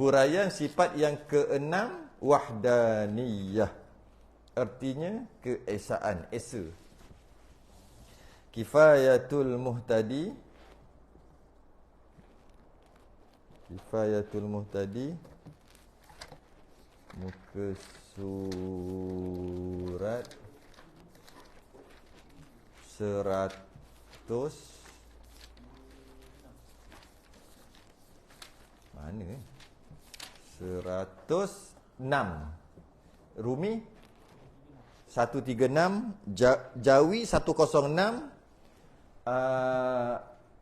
Huraian sifat yang keenam, wahdaniyah. Artinya keesaan, esa. Kifayatul muhtadi. Muka surat 100 mana 106. Rumi 136, Jawi 106,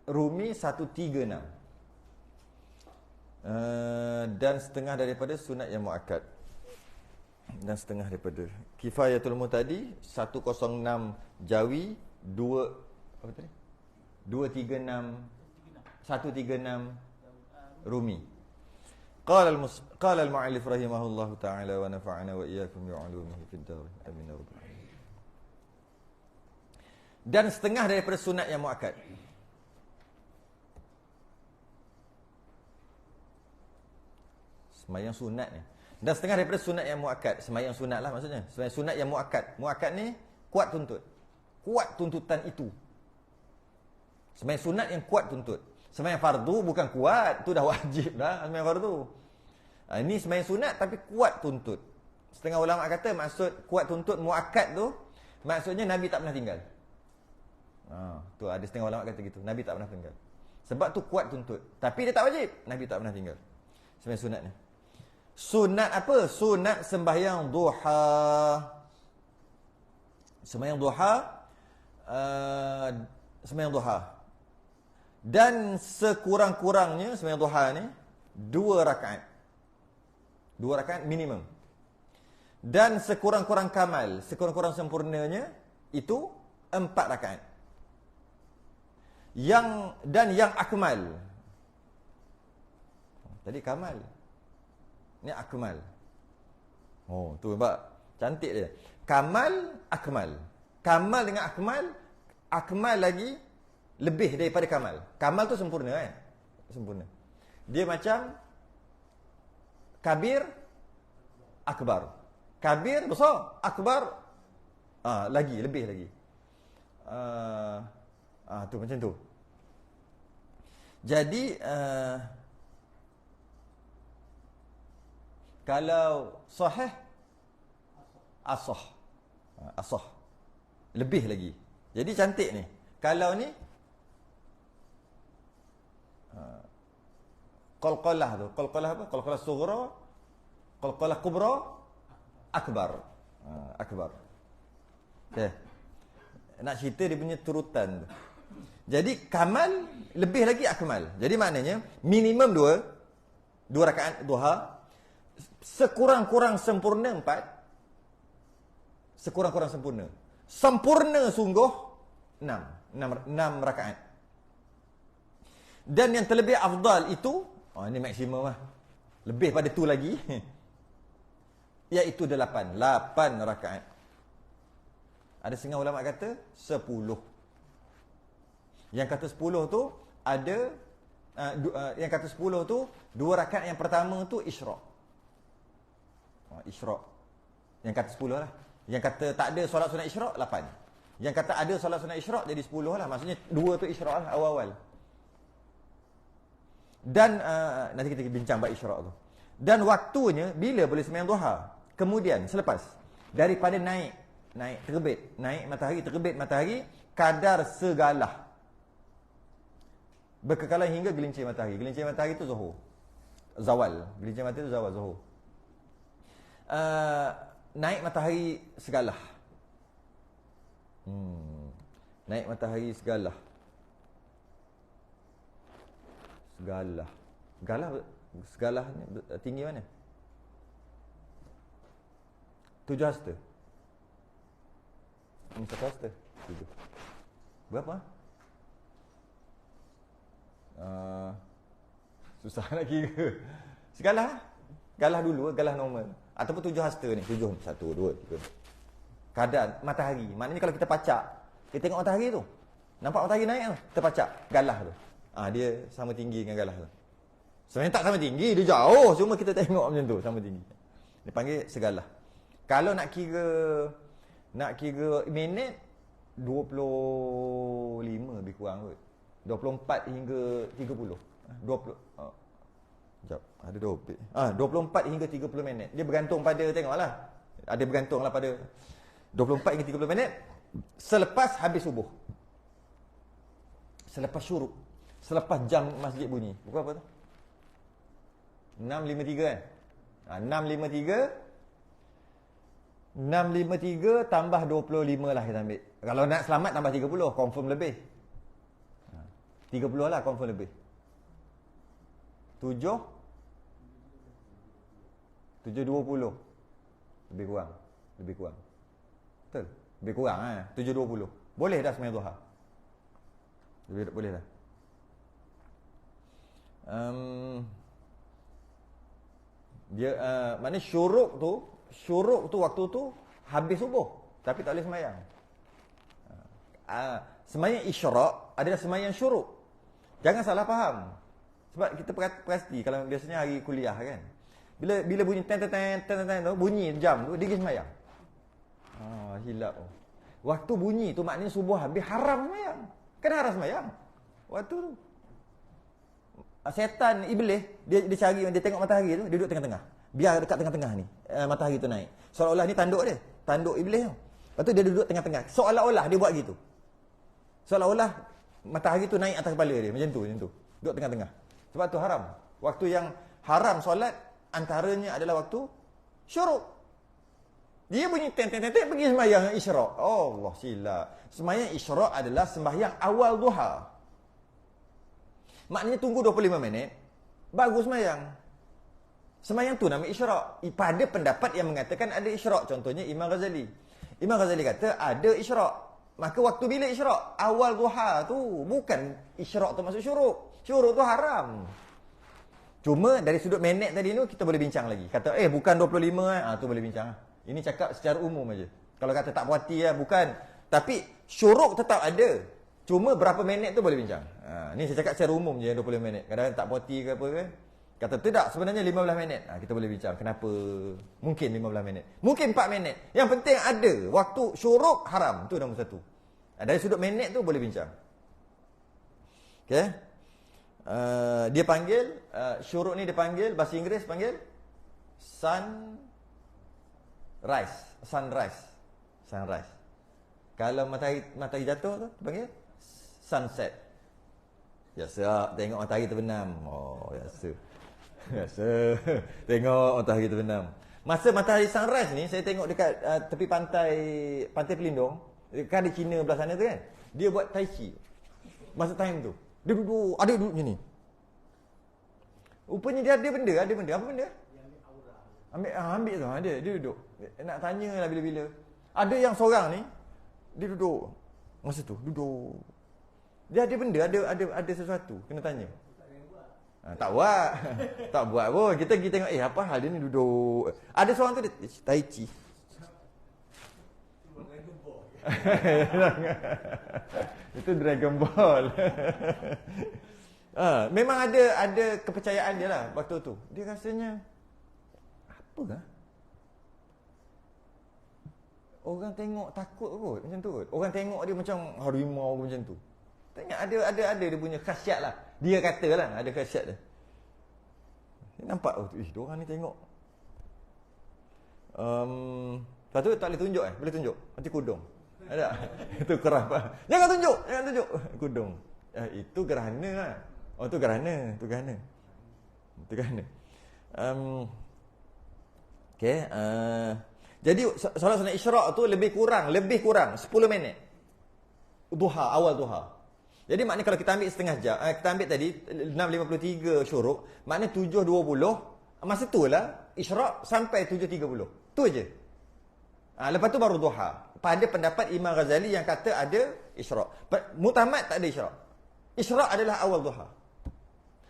Rumi 136. Dan setengah daripada sunat yang muakkad. Dan setengah daripada Kifayatul Mu'tadi 106 Jawi 2 apa tadi? 236 136 Rumi. Qala al-mu'allif rahimahullahu ta'ala wa nafa'ana wa iyyakum bi'ulumihi fid dar. Amin ya rabbal alamin. Dan setengah daripada sunat yang muakkad. Sembahyang sunat ni. Dan setengah daripada sunat yang muakkad. Sembahyang sunat lah maksudnya. Sembahyang sunat yang muakkad. Muakkad ni kuat tuntut. Kuat tuntutan itu. Sembahyang sunat yang kuat tuntut. Sembahyang fardu bukan kuat. Tu dah wajib dah sembahyang fardu. Ini sembahyang sunat tapi kuat tuntut. Setengah ulama kata maksud kuat tuntut muakkad tu, maksudnya Nabi tak pernah tinggal. Tu ada setengah ulama kata gitu. Nabi tak pernah tinggal. Sebab tu kuat tuntut. Tapi dia tak wajib. Nabi tak pernah tinggal. Sembahyang sunat ni. Sunat apa? Sunat sembahyang duha. Sembahyang duha. Sembahyang duha. Dan sekurang-kurangnya sembahyang duha ni 2 rakaat. 2 rakaat minimum. Dan sekurang-kurang kamal, sekurang-kurang sempurnanya itu 4 rakaat. Yang akmal. Tadi kamal. Ni akmal. Oh, tu nampak. Cantik dia. Kamal, akmal. Kamal dengan akmal, akmal lagi lebih daripada kamal. Kamal tu sempurna kan? Sempurna. Dia macam kabir, akbar. Kabir besar, akbar lagi, lebih lagi. Tu macam tu. Jadi kalau sahih asah. Asah. Lebih lagi. Jadi cantik ni. Kalau ni qalqalah tu. Qalqalah apa? Qalqalah sughra, qalqalah kubra, akbar. Akbar. Okay. Nak cerita dia punya turutan tu. Jadi kamal lebih lagi akmal. Jadi maknanya minimum 2 rakaat duha, sekurang-kurang sempurna 4, sekurang-kurang sempurna. Sempurna sungguh 6 rakaat. Dan yang terlebih afdal itu, ini maksimum lah. Lebih pada tu lagi. Iaitu 8 rakaat. Ada setengah ulama kata 10. Yang kata 10 tu ada yang kata 10 tu 2 rakaat yang pertama tu isyraq. Isyraq. Yang kata 10 lah. Yang kata tak ada solat sunat isyraq 8. Yang kata ada solat sunat isyraq jadi 10 lah. Maksudnya 2 tu isyraq lah awal-awal. Dan nanti kita bincang bab isyraq tu. Dan waktunya bila boleh sembahyang duha? Kemudian selepas daripada naik matahari, terbit matahari kadar segalah. Berkekalan hingga gelincir matahari. Gelincir matahari itu zuhur. Zawal. Gelincir matahari itu zawal, zuhur. Naik matahari segalah. Naik matahari segalah. Segalah ni tinggi mana? 7 hasta. 1 hasta. 7. Berapa? Susah nak kira. Segalah. Galah dulu, galah normal. Ataupun 7 hasta ni. 7, 1, 2, 3. Kadar matahari. Maknanya kalau kita pacak, kita tengok matahari tu. Nampak matahari naik tu. Kita pacak. Galah tu. Dia sama tinggi dengan galah tu. Sebenarnya tak sama tinggi, dia jauh. Cuma kita tengok macam tu, sama tinggi. Dia panggil segalah. Kalau nak kira minit, 25 lebih kurang kot. 24 hingga 30. 20. Sekejap, ada 24 hingga 30 minit. Dia bergantung pada, tengoklah. Ada bergantunglah pada 24 hingga 30 minit. Selepas habis subuh. Selepas syuruk. Selepas jam masjid bunyi. Pukul apa tu? 653 kan? 653 tambah 25 lah kita ambil. Kalau nak selamat tambah 30, confirm lebih. 30 lah confirm lebih. 720. Lebih kurang. Betul? Lebih kurang 720. Boleh dah sembahyang duha. Boleh dah. Dia maknanya syuruk tu waktu tu habis subuh tapi tak boleh sembahyang. Sembahyang isyraq adalah sembahyang syuruk. Jangan salah faham. Sebab kita pasti kalau biasanya hari kuliah kan. Bila bunyi ten tu bunyi jam tu dia pergi sembahyang. Hilap. Waktu bunyi tu maknanya subuh habis haram sembahyang. Kan haram sembahyang. Waktu tu setan iblis dia cari, dia tengok matahari tu, dia duduk tengah-tengah. Biar dekat tengah-tengah ni matahari tu naik. Seolah-olah ni tanduk dia, tanduk iblis tu. Lepas tu dia duduk tengah-tengah. Seolah-olah dia buat gitu. Seolah-olah matahari tu naik atas kepala dia, macam tu. Duduk tengah-tengah. Sebab tu haram. Waktu yang haram solat antaranya adalah waktu syuruk. Dia bunyi ten pergi sembahyang isyraq. Allah silap. Sembahyang isyraq adalah sembahyang awal duha. Maknanya tunggu 25 minit baru sembahyang. Sembahyang tu nama isyraq. Pada pendapat yang mengatakan ada isyraq, contohnya Imam Ghazali. Imam Ghazali kata ada isyraq. Maka waktu bila isyraq? Awal duha tu. Bukan isyraq tu masuk syuruk. Syuruk tu haram. Cuma dari sudut minit tadi tu kita boleh bincang lagi. Kata bukan 25 tu boleh bincang. Ini cakap secara umum aja. Kalau kata tak puas hati bukan. Tapi syuruk tetap ada. Cuma berapa minit tu boleh bincang. Ni saya cakap secara umum je 20 minit. Kadang-kadang tak puas hati ke apa kan. Kata tidak, sebenarnya 15 minit. Kita boleh bincang. Kenapa? Mungkin 15 minit. Mungkin 4 minit. Yang penting ada. Waktu syuruk haram. Tu nombor satu. Dari sudut minit tu boleh bincang. Okay. Dia panggil, syuruk ni dia panggil, bahasa Inggeris panggil sunrise. Kalau matahari jatuh tu panggil sunset. Biasa tengok matahari terbenam. Biasa tengok matahari terbenam. Masa matahari sunrise ni saya tengok dekat tepi pantai Pelindung, kan di China belah sana tu kan. Dia buat tai chi. Masa time tu. Dia duduk macam ni. Rupanya dia ada benda. Apa benda? Ambil tu. Dia duduk. Nak tanya lah bila-bila. Ada yang seorang ni dia duduk. Masa tu duduk. Dia ada benda, ada sesuatu kena tanya. Tak buat. Tak buat pun. Kita pergi tengok apa hal dia ni duduk. Ada seorang tu dia tai chi. Itu Dragon Ball. Memang ada kepercayaan dia lah waktu tu. Dia rasanya apa lah? Orang tengok takut kot macam tu kot. Orang tengok dia macam harimau macam tu. Tengok ada dia punya khasiat lah. Dia kata lah ada khasiat dia. Dia nampak diorang ni tengok. Satu tak boleh tunjuk boleh tunjuk. Nanti kudung. Ada. Itu keras pak. Jangan tunjuk. Kudung. Itu gerhana lah. Itu gerhana. Okey. Jadi solat sunat isyraq tu lebih kurang 10 minit. Duha, awal duha. Jadi maknanya kalau kita ambil setengah jam, kita ambil tadi 6.53 syuruk, maknanya 7.20, masa tu lah isyraq sampai 7.30. Tu je. Lepas tu baru duha. Pada pendapat Imam Ghazali yang kata ada isyraq. Mu'tamad tak ada isyraq. Isyraq adalah awal duha.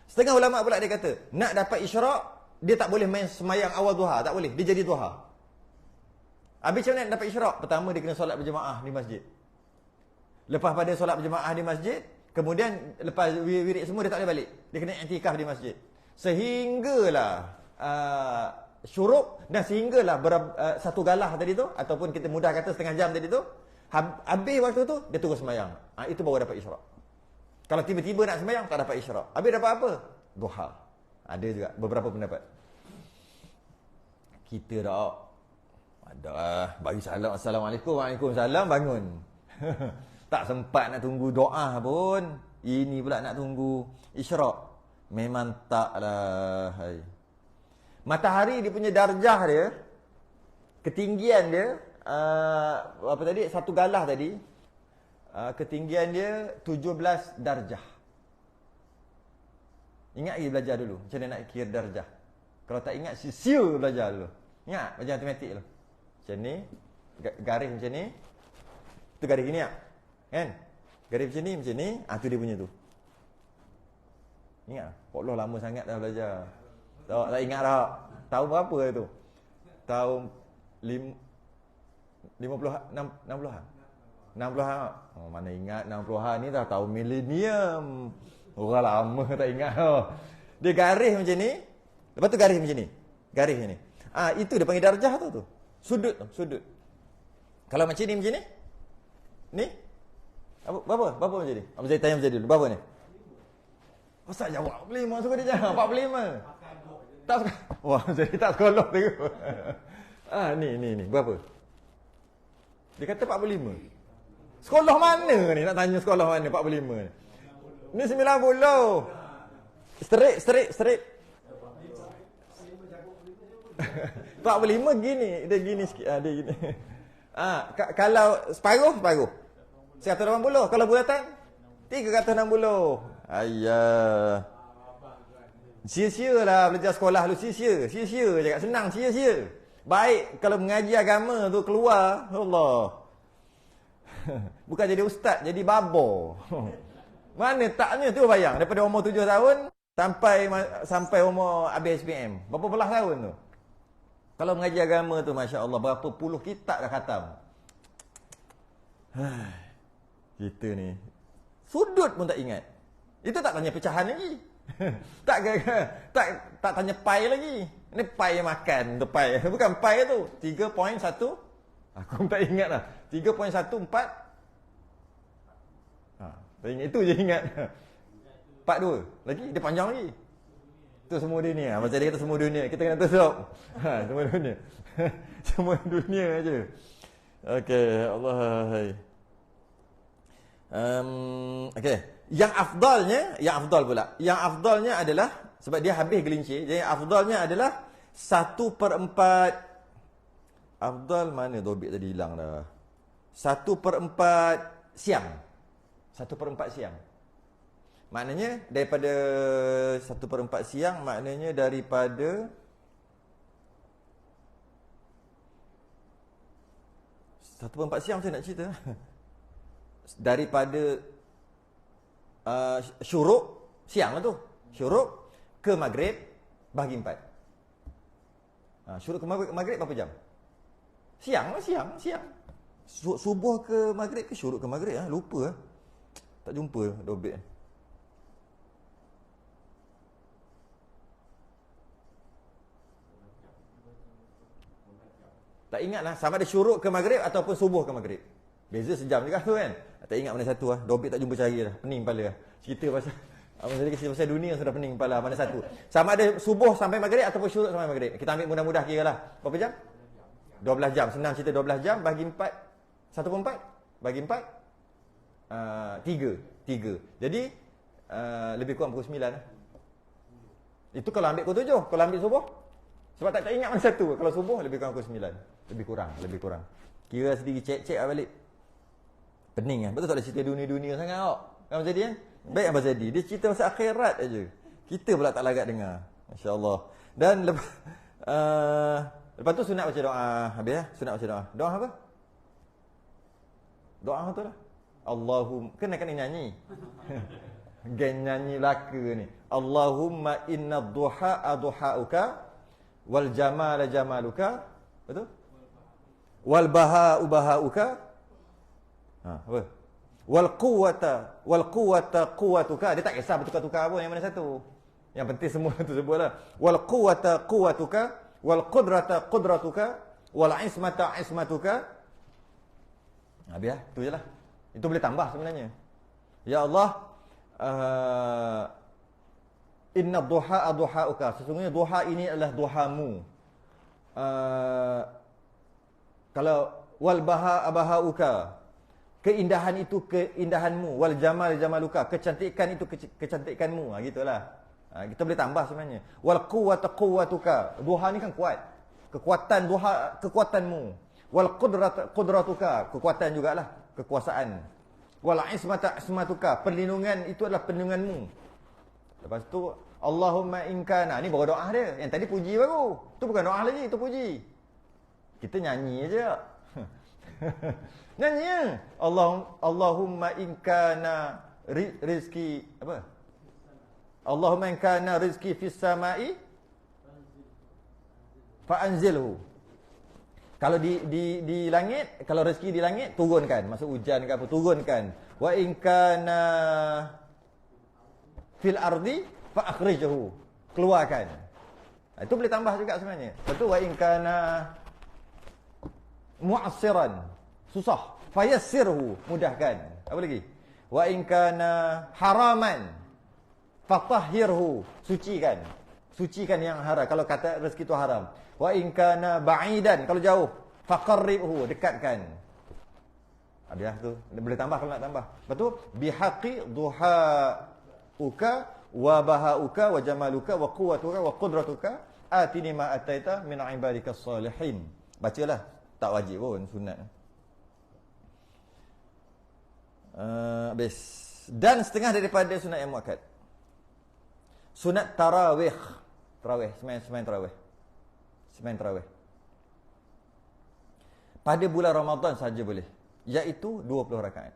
Setengah ulama pula dia kata, nak dapat isyraq, dia tak boleh main semayang awal duha, tak boleh. Dia jadi duha. Habis macam mana nak dapat isyraq? Pertama dia kena solat berjemaah di masjid. Lepas pada solat berjemaah di masjid, kemudian lepas wirid semua dia tak boleh balik. Dia kena i'tikaf di masjid. Sehinggalah syuruk dan sehinggalah satu galah tadi tu, ataupun kita mudah kata setengah jam tadi tu, habis waktu tu dia terus sembahyang. Itu baru dapat isyraq. Kalau tiba-tiba nak sembahyang tak dapat isyraq. Habis dapat apa? Duha. Ada juga beberapa pendapat. Kita dah bagi salam, assalamualaikum, waalaikumsalam, bangun. Tak sempat nak tunggu doa pun. Ini pula nak tunggu isyraq. Memang taklah. Matahari dia punya darjah dia, ketinggian dia, apa tadi? Satu galah tadi, ketinggian dia 17 darjah. Ingat lagi belajar dulu, macam mana nak kira darjah. Kalau tak ingat, sia belajar dulu. Ingat, belajar matematik dulu. Macam ni, garis macam ni. Tu garis gini tak? Kan? Garis macam ni, tu dia punya tu. Ingat? Allah lama sangat dah belajar. Tak ingat dah. Tahun berapa tu? Tahun 60-an? 60-an. Oh, mana ingat 60-an ni dah tahun milenium. Orang lama tak ingat. Dia garis macam ni. Lepas tu garis macam ni. Garis macam ni. Itu dia panggil darjah tu. Sudut tu, sudut. Kalau macam ni, macam ni. Ni. Berapa macam ni? Abang saya tanya macam ni dulu. Berapa ni? Pasal jawab 45 suka dia jawab 45. Tak suka. Wah, jadi tak sekolah tu. Ni. Berapa? Dia kata 45. Sekolah mana ni? Nak tanya sekolah mana 45 ni? Ni 90. Straight. 45 gini. Dia gini sikit. Dia gini. Kalau separuh. 180. Kalau bulatan 360. Ayah. Sia-sia lah belajar sekolah lu. Sia-sia. Cakap senang. Sia-sia. Baik kalau mengaji agama tu keluar. Allah. Bukan jadi ustaz. Jadi babo. Mana taknya tu bayang. Daripada umur 7 tahun sampai umur habis SPM. Berapa belas tahun tu? Kalau mengaji agama tu, Masya Allah, berapa puluh kitab dah khatam. Kita ni sudut pun tak ingat. Itu tak tanya pecahan lagi. tak tanya pai lagi. Ini pai makan tu pai. Bukan pai tu. 3.1. Aku pun tak ingat lah. 3.14. Tak ingat itu je ingat. 42. Lagi dia panjang lagi. Itu semua dunia. Macam dia kata semua dunia. Kita kena tutup. Semua dunia. Semua dunia aja. Okey, Allah. Okey. Yang afdal pula. Yang afdalnya adalah sebab dia habis gelincir. Jadi afdalnya adalah 1/4. Afdal mana dobit tadi hilang dah. 1/4 siang. 1/4 siang. Maknanya daripada 1/4 siang, maknanya daripada 1/4 siang macam nak cerita. Daripada syuruk siang lah tu. Syuruk ke maghrib bahagi 4. Syuruk ke maghrib berapa jam? Siang lah, siang. Subuh ke maghrib ke syuruk ke maghrib? Lupa. Tak jumpa dobit. Tak ingat lah sama ada syuruk ke maghrib ataupun subuh ke maghrib. Beza sejam juga tu kan. Tak ingat mana satu lah. Dobit tak jumpa cari dah. Pening kepala lah. Cerita pasal cerita pasal dunia sudah pening kepala. Mana satu. Sama ada subuh sampai maghrib ataupun syuruk sampai maghrib. Kita ambil mudah-mudah kira lah. Berapa jam? 12 jam. Senang cerita 12 jam bagi 4. 1/4 bagi 4. 3. Jadi lebih kurang pukul 9 lah. Itu kalau ambil pukul 7. Kalau ambil subuh. Sebab tak ingat mana satu. Kalau subuh lebih kurang pukul 9. Lebih kurang. Kira sedikit cek balik. Pening kan? Betul tak ada cerita dunia-dunia sangat kok? Kan Abang Zadi kan? Baik Abang Zadi. Dia cerita pasal akhirat aja. Kita pula tak lagat dengar. Masya Allah. Dan lepas tu sunat baca doa. Habis ya? Sunat baca doa. Doa apa? Doa tu lah. Allahumma. Kena nyanyi. Gen nyanyi laka ni. Allahumma inna duha'a duha'uka. Wal jamala jamaluka. Betul? Wal baha'u baha'uka. Apa? Wal quwwata quwwatuka. Dia tak kisah bertukar-tukar pun yang mana satu. Yang penting semua tu sebutlah. Wal quwwata quwwatuka, wal qudrata qudratuka, wal ismata ismatuka. Biar tu jelah. Itu boleh tambah sebenarnya. Ya Allah, inna duha'a duha'uka. Sesungguhnya duha ini adalah duhamu. Kalau wal baha'a baha'uka. Keindahan itu keindahanmu. Wal jamal jamaluka. Kecantikan itu kecantikanmu. Gitulah. Kita boleh tambah sebenarnya. Wal quwwata quwwatuka. Duha ni kan kuat. Kekuatan duha, kekuatanmu. Wal qudratuka. Kekuatan jugalah. Kekuasaan. Wal ismata ismatuka. Perlindungan itu adalah perlindunganmu. Lepas tu, Allahumma inkana. Ni baru doa dia. Yang tadi puji baru. Tu bukan doa lagi, tu puji. Kita nyanyi aja. Nyanyi ya. Allahumma inkana rizki apa? Allahumma inkana rizki fis samai fa anzilhu. Kalau di langit, kalau rezeki di langit turunkan, masuk hujan ke apa turunkan. Wa inkana fil ardi fa akhrijhu. Keluarkan. Itu boleh tambah juga sebenarnya. Betul wa inkana mu'assiran, susah, fayassirhu, mudahkan. Apa lagi? Wa in kana haraman fatahhirhu, sucikan. Sucikan yang haram. Kalau kata rezeki itu haram. Wa in kana ba'idan, kalau jauh, faqarribhu, dekatkan. Habis tu, boleh tambah kalau nak tambah. Betul? Bihaqqi duhauka wa bahauka wa jamaluka wa quwwatuka wa qudratuka atini ma ataita min ibadikas salihin. Bacalah. Tak wajib pun, sunat. Habis. Dan setengah daripada sunat yang muakkad. Sunat tarawih. Tarawih, sembahyang tarawih. Sembahyang tarawih. Pada bulan Ramadan saja boleh. Iaitu 20 rakaat.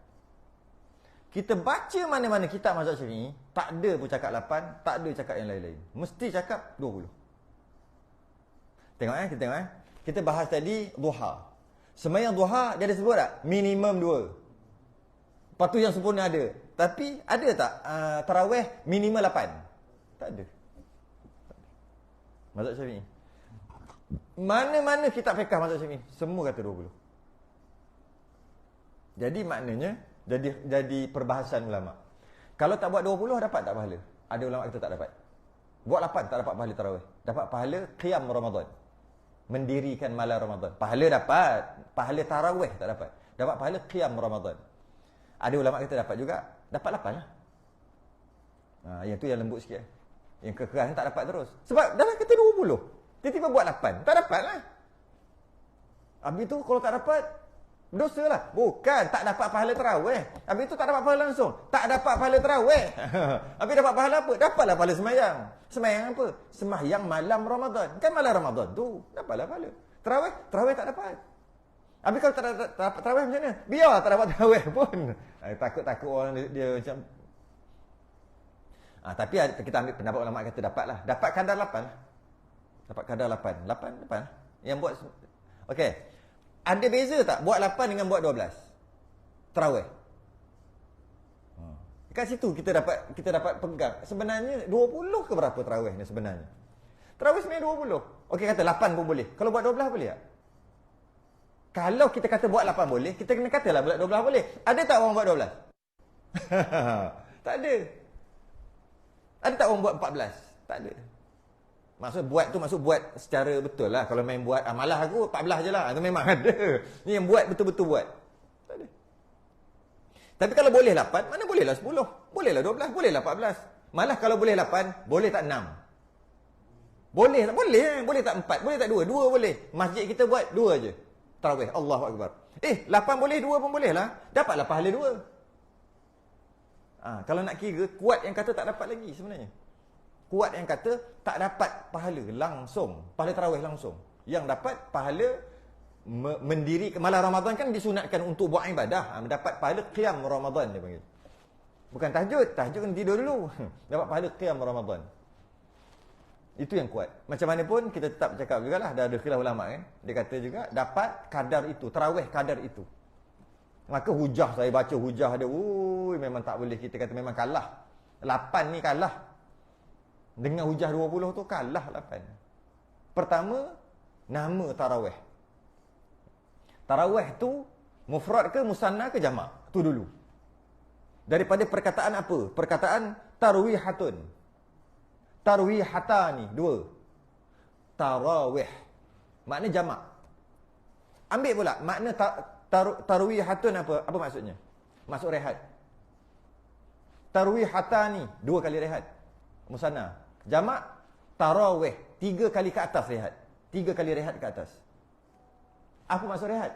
Kita baca mana-mana kitab mazhab Syafi'i, tak ada pun cakap 8, tak ada cakap yang lain-lain. Mesti cakap 20. Tengok kita tengok Kita bahas tadi duha. Sembahyang duha dia ada sebut tak? Minimum 2. Lepas tu yang sempurna ada. Tapi ada tak tarawih minimal 8? Tak ada. Mazhab Syafi'i. Mana-mana kitab fiqh mazhab Syafi'i, semua kata 20. Jadi maknanya jadi perbahasan ulama. Kalau tak buat 20 dapat tak pahala? Ada ulama kata tak dapat. Buat 8 tak dapat pahala tarawih. Dapat pahala qiyam Ramadan. Mendirikan malam Ramadan. Pahala dapat, pahala tarawih tak dapat. Dapat pahala qiyam Ramadan. Ada ulama kata dapat juga. Dapat 8 lah. Yang tu yang lembut sikit. Yang kekeras tak dapat terus. Sebab dalam kata 20. Tiba-tiba buat 8. Tak dapat lah. Habis tu kalau tak dapat, dosa lah. Bukan, tak dapat pahala tarawih. Habis tu tak dapat pahala langsung. Tak dapat pahala tarawih. Habis dapat pahala apa? Dapatlah pahala sembahyang. Sembahyang apa? Sembahyang malam Ramadan. Kan malam Ramadan tu. Dapatlah pahala. Tarawih tak dapat. Habis kalau tak dapat tarawih macam mana? Biar tak dapat tarawih pun. Takut-takut orang dia macam... tapi kita ambil pendapat ulama kata dapat lah. Dapat kadar 8 lah. Dapat kadar 8. 8 depan. Yang buat... Okey. Ada beza tak buat 8 dengan buat 12? Tarawih. Kat situ kita dapat pegang. Sebenarnya 20 ke berapa tarawih ni sebenarnya? Tarawih sebenarnya 20. Okey kata 8 pun boleh. Kalau buat 12 boleh tak? Kalau kita kata buat 8 boleh, kita kena katalah buat 12 boleh. Ada tak orang buat 12? Tak ada. Ada tak orang buat 14? Tak ada. Maksud buat tu buat secara betul lah. Kalau main buat, malah aku 14 je lah. Itu memang ada. Ni yang buat betul-betul buat. Tak ada. Tapi kalau boleh 8, mana bolehlah 10. Bolehlah 12, bolehlah 14. Malah kalau boleh 8, boleh tak 6? Boleh tak? Boleh tak 4? Boleh tak 2? 2 boleh. Masjid kita buat 2 je. Tarawih. Allahu Akbar. 8 boleh, 2 pun boleh lah. Dapatlah pahala 2. Kalau nak kira, kuat yang kata tak dapat lagi sebenarnya. Kuat yang kata tak dapat pahala langsung. Pahala tarawih langsung. Yang dapat pahala mendiri malam Ramadan kan disunatkan untuk buat ibadah. Dapat pahala qiyam Ramadan dia panggil. Bukan tahajud. Tahajud kan tidur dulu. Dapat pahala qiyam Ramadan. Itu yang kuat. Macam mana pun kita tetap cakap jugalah. Dah ada khilaf ulama kan. Dia kata juga dapat kadar itu. Tarawih kadar itu. Maka hujah, saya baca hujah dia. Memang tak boleh. Kita kata memang kalah. 8 ni kalah. Dengan hujah 20 tu kalah 8. Pertama, nama tarawih. Tarawih tu mufrad ke musanna ke jamak? Tu dulu. Daripada perkataan apa? Perkataan tarwihatun. Tarwihatani, 2. Tarawih. Makna jamak. Ambil pula makna tarwihatun apa? Apa maksudnya? Masuk rehat. Tarwihatani, 2 kali rehat. Musanna. Jamak tarawih 3 kali ke atas rehat. 3 kali rehat ke atas. Apa maksud rehat?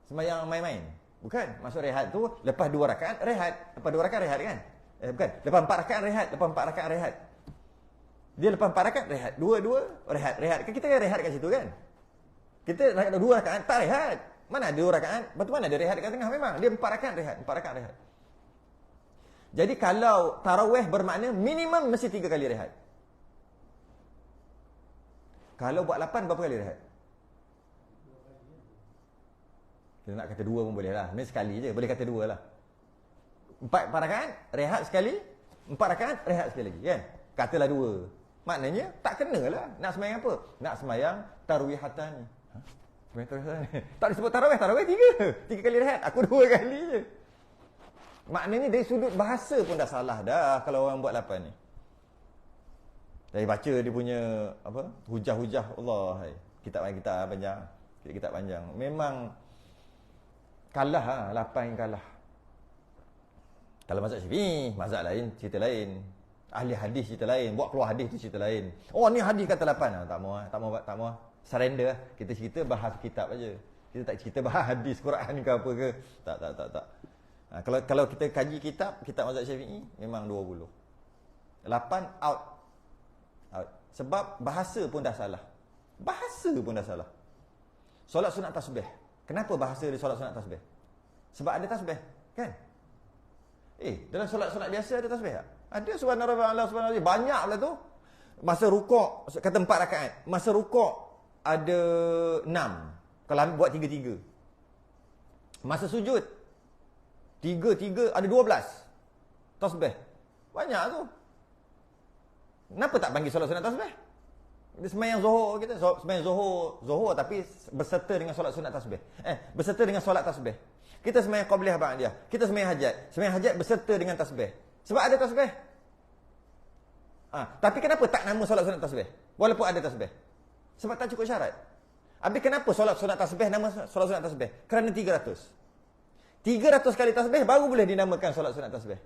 Sembahyang main-main. Bukan. Maksud rehat tu lepas 2 rakaat rehat. Lepas 2 rakaat rehat kan? Bukan. Lepas 4 rakaat rehat. Lepas 4 rakaat rehat. Dia lepas 4 rakaat rehat. 2 rehat. Rehat. Kita kan rehat kat situ kan? Kita 2 rakaat tak rehat. Mana ada 2 rakaat? Lepas tu mana ada rehat kat tengah? Memang. Dia 4 rakaat rehat. 4 rakaat rehat. Jadi kalau tarawih bermakna minimum mesti 3 kali rehat. Kalau buat 8 berapa kali rehat? Kita nak kata 2 pun boleh lah. Ini sekali je. Boleh kata 2 lah. 4 rakaat, rehat sekali. 4 rakaat, rehat sekali lagi. Kan? Katalah 2. Maknanya, tak kenalah. Nak sembahyang apa? Nak sembahyang tarawihatan ni. Sembahyang tarawihatan ni. Tak disebut tarawih. Tarawih 3. 3 kali rehat. Aku 2 kali je. Maknanya dari sudut bahasa pun dah salah dah kalau orang buat 8 ni. Dari baca dia punya apa? Hujah-hujah Allah. Kitab-kitab panjang. Kitab panjang. Memang kalah 8 yang kalah. Kalau mazhab Syafi'i, mazhab lain, cerita lain. Ahli hadis cerita lain, buat keluar hadis tu cerita lain. Oh ni hadis kata 8. Tak mau. Surrender lah. Kita cerita bahas kitab aja. Kita tak cerita bahas hadis Quran ke apa ke. Tak. Kalau kita kaji kitab mazhab Syafi'i memang 20. 8 out. Sebab bahasa pun dah salah. Solat sunat tasbih. Kenapa bahasa dia solat sunat tasbih? Sebab ada tasbih, kan? Dalam solat-solat biasa ada tasbih tak? Ada subhanallah subhanallah. Banyak pula tu. Masa rukuk, kata 4 rakaat. Masa rukuk ada 6. Kalau ambil buat 3-3. Masa sujud 3 ada 12 tasbih. Banyak tu. Kenapa tak panggil solat sunat tasbih? Dia sembahyang Zuhur kita, sembahyang Zuhur tapi berserta dengan solat sunat tasbih. Berserta dengan solat tasbih. Kita sembahyang qabliyah ba'diyah. Kita sembahyang hajat. Sembahyang hajat berserta dengan tasbih. Sebab ada tasbih. Tapi kenapa tak nama solat sunat tasbih? Walaupun ada tasbih. Sebab tak cukup syarat. Habis kenapa solat sunat tasbih nama solat sunat tasbih? Kerana 300. 300 kali tasbih baru boleh dinamakan solat sunat tasbih.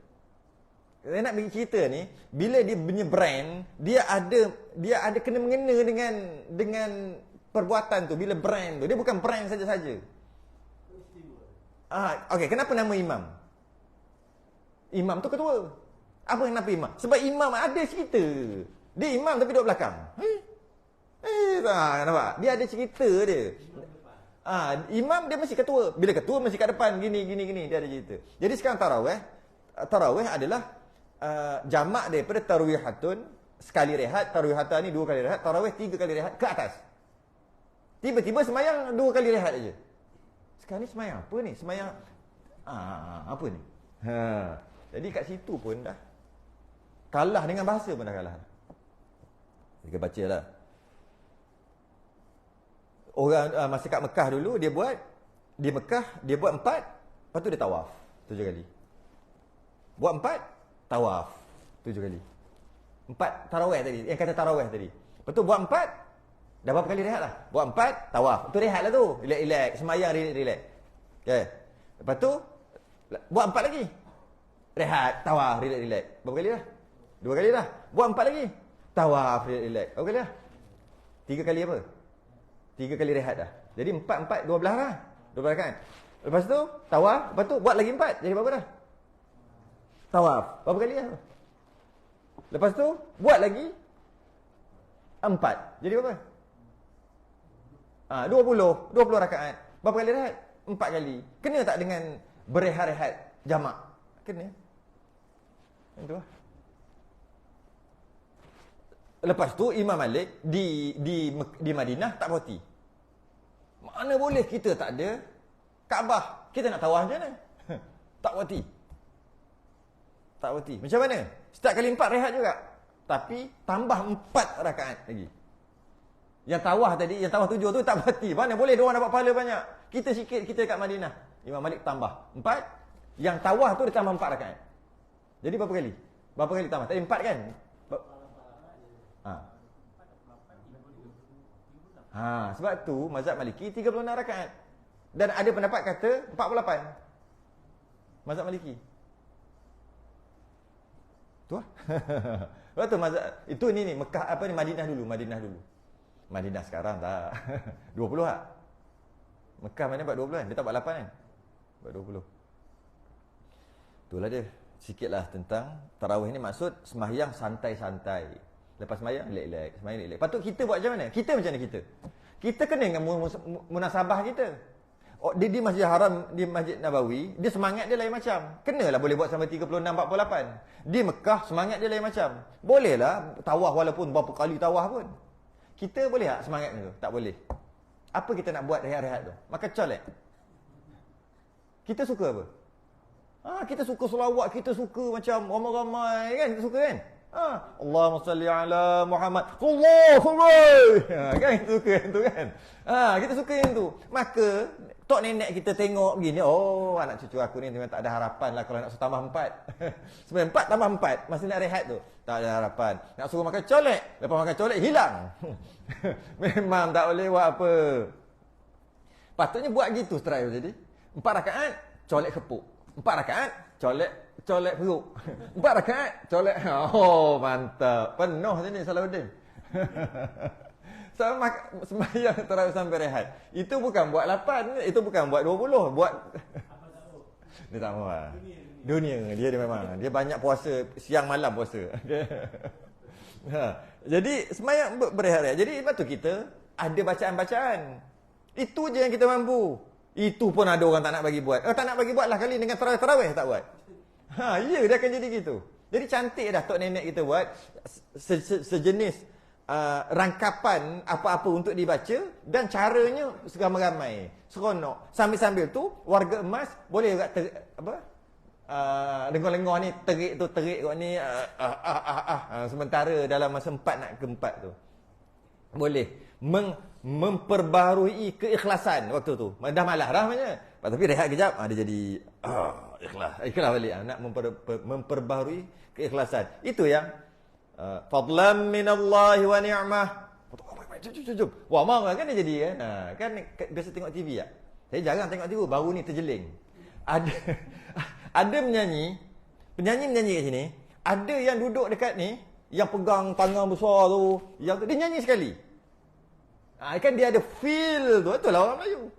Saya nak bagi cerita ni, bila dia punya brand, dia ada kena mengena dengan perbuatan tu. Bila brand tu, dia bukan brand saja-saja. Okey, kenapa nama imam? Imam tu ketua. Apa kenapa imam? Sebab imam ada cerita. Dia imam tapi duduk belakang. Nampak? Dia ada cerita dia. Imam dia mesti ketua. Bila ketua mesti kat depan gini dia ada cerita. Jadi sekarang tarawih adalah jamak daripada tarwihatun sekali rehat, tarwihatan ni 2 kali rehat, tarawih 3 kali rehat ke atas. Tiba-tiba sembahyang 2 kali rehat aja. Sekarang ni sembahyang apa ni? Sembahyang apa ni? Jadi kat situ pun dah kalah dengan bahasa pun dah kalah. Kita bacalah. Orang masa kat Mekah dulu dia buat 4, lepas tu dia tawaf 7 kali. Buat 4 tawaf 7 kali. 4 tarawih tadi. Yang kata tarawih tadi. Lepas tu buat 4, dah berapa kali rehat lah? Buat 4 tawaf. Tu rehat lah tu. Relax. Semayang relax. Okay. Lepas tu buat 4 lagi. Rehat, tawaf, relax. Berapa kali dah? 2 kali dah. Buat 4 lagi. Tawaf, relax. Berapa kali dah? 3 kali apa? 3 kali rehat dah. Jadi 4, 12 lah. 12 kan? Lepas tu tawaf. Lepas tu buat lagi 4. Jadi berapa dah? Tawaf. Berapa kali dah? Lepas tu buat lagi 4. Jadi berapa? 20 rakaat. Berapa kali rehat? 4 kali. Kena tak dengan berehat-rehat jamak? Kena. Itu lah. Lepas tu Imam Malik di Madinah tak berhenti. Mana boleh kita tak ada Kaabah. Kita nak tawaf macam mana? Tak berhenti. Tak berhenti. Macam mana? Setiap kali 4 rehat juga. Tapi tambah 4 rakaat lagi. Yang tawaf 7 tu tak berhenti. Mana boleh dia orang dapat pahala banyak. Kita sikit, kita kat Madinah. Imam Malik tambah 4. Yang tawaf tu dia tambah 4 rakaat. Jadi berapa kali? Berapa kali tambah? Tadi 4 kan? Sebab tu mazhab Maliki 36 rakaat. Dan ada pendapat kata 48. Mazhab Maliki. Tu lah. Betul itu ni Mekah apa ni, Madinah dulu. Madinah sekarang tak. 20 tak? Mekah mana buat 20 kan? Dia tak buat 8 kan? Buat 20. Itulah dia. Sikitlah tentang tarawih ni, maksud sembahyang santai-santai. Lepas sembahyang relax. Patut kita buat macam mana? Kita macam mana kita? Kita kena dengan munasabah kita. Di Masjid Haram, di Masjid Nabawi, dia semangat dia lain macam. Kenalah boleh buat sampai 36, 48. Di Mekah semangat dia lain macam. Bolehlah tawaf walaupun berapa kali tawaf pun. Kita boleh tak semangat tu? Tak boleh. Apa kita nak buat rehat-rehat tu? Makan colek. Kita suka apa? Kita suka selawat, kita suka macam ramai-ramai kan? Kita suka kan? Allahumma salli ala Muhammad. Kan kita suka yang tu kan? Kita suka yang tu. Maka tok nenek kita tengok begini, oh anak cucu aku ni memang tak ada harapan lah kalau nak suruh tambah 4. Sebenarnya 4 tambah 4, masa nak rehat tu tak ada harapan. Nak suruh makan colek, lepas makan colek hilang. Memang tak boleh buat apa. Patutnya buat gitu terakhir jadi. 4 rakaat colek kepuk. 4 rakaat colek perut. 4 rakaat colek. Oh mantap. Penuh sini Salahuddin. Sama sembahyang tarawih sampai rehat. Itu bukan buat 8, itu bukan buat 20, buat dia tak mahu lah. Dunia dia memang. Dia banyak puasa, siang malam puasa. Jadi sembahyang berehat-rehat. Jadi lepas tu kita ada bacaan-bacaan. Itu je yang kita mampu. Itu pun ada orang tak nak bagi buat. Tak nak bagi buat lah kali dengan tarawih tak buat. Ya dia akan jadi gitu. Jadi cantik dah tok nenek kita buat sejenis rangkapan apa-apa untuk dibaca dan caranya seramai-ramai, seronok. Sambil-sambil tu warga emas boleh juga dengar-dengar ni terik kot ni sementara dalam masa 4 nak ke 4 tu. Boleh memperbaharui keikhlasan waktu tu. Dah malas dah macam. Tapi rehat kejap dia jadi ikhlas balik nak memperbaharui keikhlasan. Itu yang fadlan minallahi wa ni'mah. Wah marah kan dia jadi kan. Kan biasa tengok TV tak? Saya jarang tengok TV, baru ni terjeling. Ada penyanyi kat sini. Ada yang duduk dekat ni, yang pegang tangan besar tu, yang dia nyanyi sekali. Kan dia ada feel tu. Betul lah orang Melayu.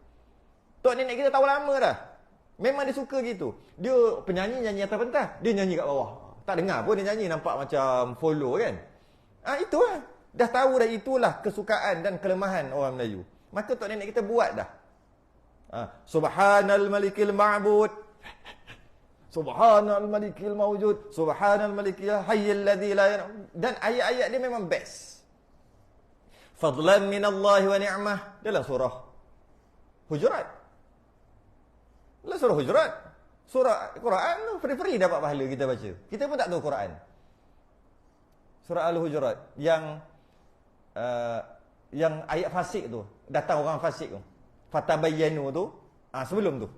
Tok nenek kita tahu lama dah. Memang dia suka gitu. Dia penyanyi nyanyi atas pentas, dia nyanyi kat bawah. Tak dengar pun dia nyanyi, nampak macam follow kan. Itulah. Dah tahu dah itulah kesukaan dan kelemahan orang Melayu. Maka tok nenek kita buat dah. Subhanal malikil ma'bud. Subhanal malikil mawjud. Subhanal malikil hayyil ladzi la. Dan ayat-ayat dia memang best. Fadlan minallahi wa ni'mah. Dalam surah Hujurat. Dalam surah Hujurat. Surah Quran tu free-free dapat pahala kita baca. Kita pun tak tahu Quran. Surah Al-Hujurat yang ayat fasik tu, datang orang fasik tu. Fatabayyanu tu, sebelum tu.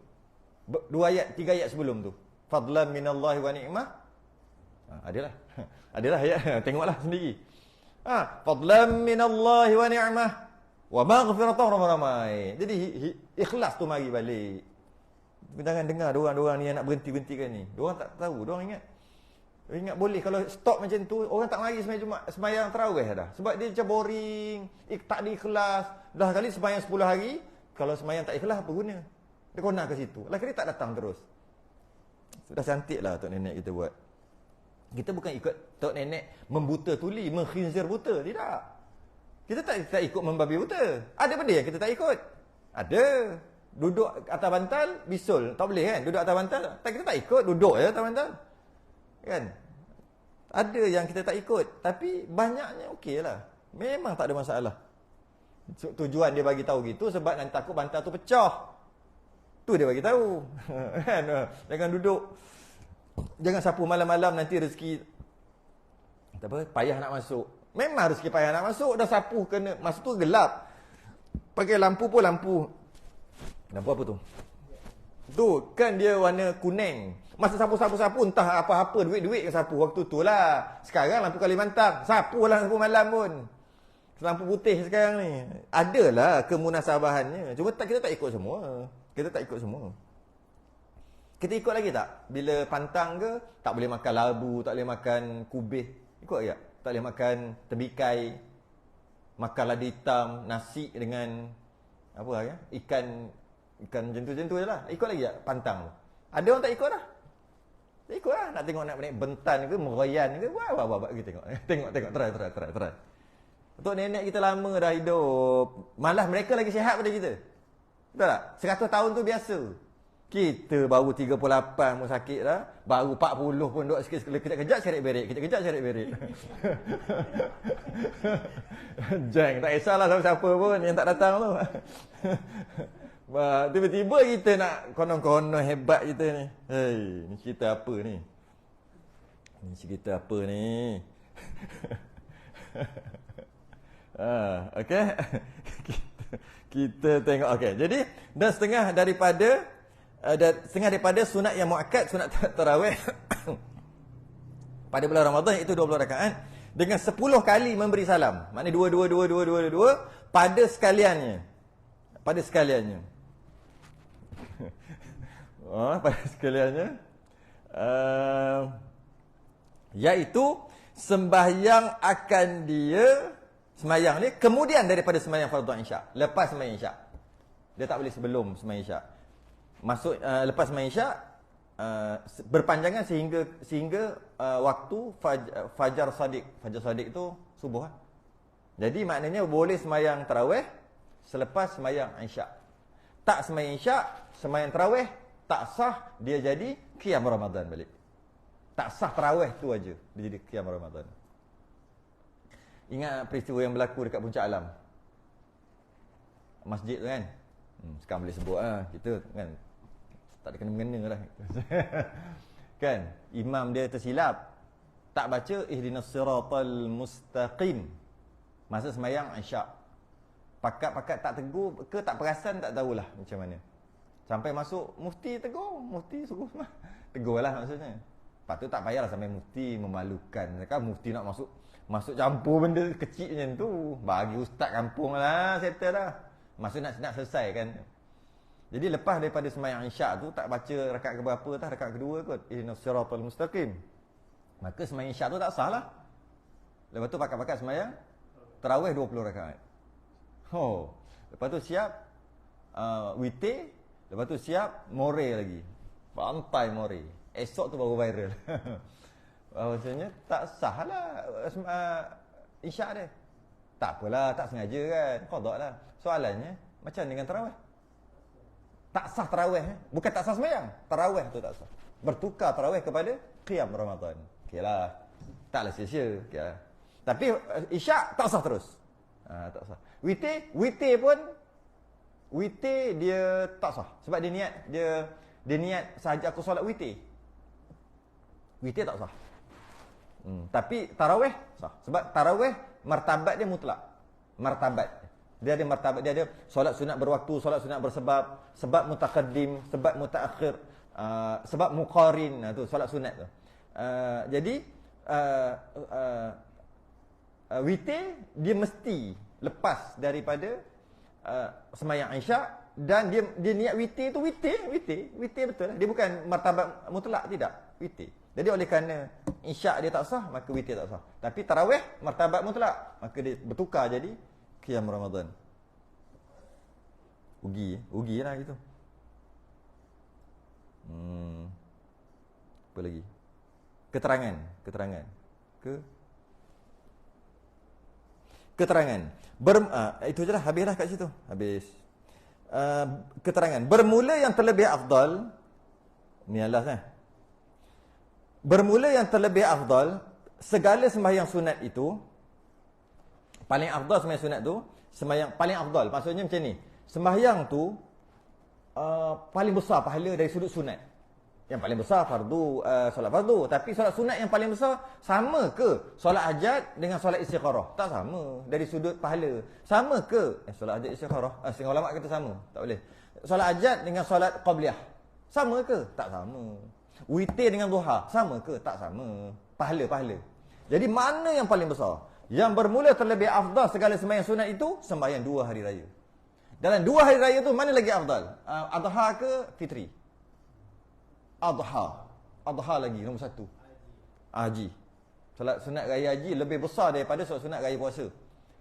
2 ayat, 3 ayat sebelum tu. Fadlan minallahi wa ni'mah. Adalah. Adalah ayat. Tengoklah sendiri. Fadlan minallahi wa ni'mah wa maghfiratan ramai. Jadi ikhlas tu mari balik. Jangan dengar diorang ni yang nak berhenti-berhentikan ni. Diorang tak tahu, diorang ingat boleh kalau stop macam tu, orang tak mari sembahyang tarawih dah. Sebab dia macam boring, tak ada ikhlas. Dah kali sembahyang 10 hari, kalau sembahyang tak ikhlas apa guna? Dia kona ke situ. Akhirnya tak datang terus. Sudah cantiklah tok nenek kita buat. Kita bukan ikut tok nenek membuta tuli, mengkhinzir buta, tidak. Kita tak ikut membabi buta. Ada benda yang kita tak ikut. Ada. Duduk atas bantal bisul, tak boleh kan? Duduk atas bantal, kita tak ikut, duduk je atas bantal. Kan? Ada yang kita tak ikut, tapi banyaknya okeylah. Memang tak ada masalah. Tujuan dia bagi tahu gitu sebab nanti takut bantal tu pecah. Tu dia bagi tahu. Kan? Jangan duduk. Jangan sapu malam-malam nanti rezeki payah nak masuk. Memang rezeki payah nak masuk, dah sapu kena masa tu gelap. Pakai lampu pun lampu apa tu? Tu kan dia warna kuning. Masa sapu-sapu entah apa-apa duit-duit ke sapu waktu tu lah. Sekarang lampu Kalimantan, sapulah lampu malam pun. Lampu putih sekarang ni. Adalah kemunasabahannya. Cuma kita tak ikut semua. Kita ikut lagi tak? Bila pantang ke, tak boleh makan labu, tak boleh makan kubis. Ikut tak? Tak boleh makan tembikai, makan lada hitam, nasi dengan apa ya? Ikan macam tu je lah. Ikut lagi tak pantang tu? Ada orang tak ikut dah. Tak ikut lah. Nak tengok nak naik bentan ke, meroyan ke, buat kita tengok. Tengok, try. Untuk nenek kita lama dah hidup. Malah mereka lagi sihat pada kita. Betul tak? 100 tahun tu biasa. Kita baru 38 pun sakit dah. Baru 40 pun duduk sikit-sikit. Kejap-kejap seret berik. Jeng, tak kisahlah siapa pun yang tak datang tu. Tiba-tiba kita nak konon-konon hebat kita ni. Hei, ni cerita apa ni? Okey. Kita tengok. Okey. Jadi dan setengah daripada sunat yang muakkad, sunat tarawih pada bulan Ramadan iaitu 20 rakaat dengan 10 kali memberi salam. Maknanya 2 pada sekaliannya. Pada sekaliannya. Iaitu sembahyang akan dia sembahyang ni kemudian daripada sembahyang fardu isyak. Lepas sembahyang isyak. Dia tak boleh sebelum sembahyang isyak. Masuk lepas sembahyang isyak berpanjangan sehingga waktu fajar sadiq. Fajar sadiq tu subuh lah. Jadi maknanya boleh sembahyang tarawih selepas sembahyang isyak. Tak sembahyang isyak, sembahyang tarawih tak sah, dia jadi qiyam Ramadan balik. Tak sah tarawih tu aja, dia jadi qiyam Ramadan. Ingat peristiwa yang berlaku dekat Puncak Alam? Masjid tu kan? Sekarang boleh sebut lah, kita kan tak ada kena-mengena lah. Kan? Imam dia tersilap. Tak baca ihdinas siratal mustaqim masa sembahyang isyak. Pakat-pakat tak tegur ke tak perasan, tak tahulah macam mana. Sampai masuk mufti tegur, mufti suruh tegurlah maksudnya. Lepas tu tak payahlah sampai mufti memalukan. Kan mufti nak masuk campur benda kecil macam tu. Bagi ustaz kampung lah, settle dah. Maksud nak selesai kan. Jadi lepas daripada sembahyang isyak tu tak baca rakaat keberapa tah, rakaat kedua kot. Ihdinas siratal mustaqim. Maka sembahyang isyak tu tak sah lah. Lepas tu pakat-pakat sembahyang tarawih 20 rakaat. Lepas tu siap witir, lepas tu siap more lagi. Pantai more. Esok tu baru viral. Maksudnya tak sah lah isyak dia. Tak apalah, tak sengaja kan. Qada lah. Soalannya macam dengan tarawih. Tak sah tarawih. Bukan tak sah sembahyang. Tarawih tu tak sah. Bertukar tarawih kepada qiyam Ramadan. Okeylah. Taklah sia-sia. Okeylah. Tapi isyak tak sah terus. Tak sah. Witir pun dia tak sah. Sebab dia niat sahaja aku solat witir. Witir tak sah. Tapi tarawih sah. Sebab tarawih martabat dia mutlak. Martabat. Dia ada martabat, dia ada solat sunat berwaktu, solat sunat bersebab, sebab mutaqaddim, sebab mutaakhir, sebab muqarin, tu solat sunat tu. Jadi witir dia mesti lepas daripada sembahyang isyak, dan dia niat witir tu witir betul lah. Dia bukan martabat mutlak, tidak, witir. Jadi oleh kerana isyak dia tak sah, maka witir tak sah. Tapi tarawih martabat mutlak, maka dia bertukar jadi qiyam Ramadan. Ugi lah gitu. Apa lagi? Keterangan. Itu je lah, habis dah kat situ. Habis. Keterangan. Bermula yang terlebih afdal. Ni alas kan. Bermula yang terlebih afdal, segala sembahyang sunat itu, paling afdal sembahyang sunat tu, sembahyang paling afdal. Maksudnya macam ni. Sembahyang tu paling besar pahala dari sudut sunat. Yang paling besar solat fardu. Tapi solat sunat yang paling besar sama ke solat hajat dengan solat istikharah? Tak sama dari sudut pahala. Sama ke solat hajat istikharah? Setengah ulama kata sama. Tak boleh. Solat hajat dengan solat qabliyah sama ke? Tak sama. Witir dengan duha sama ke? Tak sama. Pahala. Jadi mana yang paling besar? Yang bermula terlebih afdal segala sembahyang sunat itu sembahyang 2 hari raya. Dalam 2 hari raya tu mana lagi afdal? Adha ke fitri? Adha lagi nombor 1. Haji. Solat sunat raya haji lebih besar daripada solat sunat raya puasa.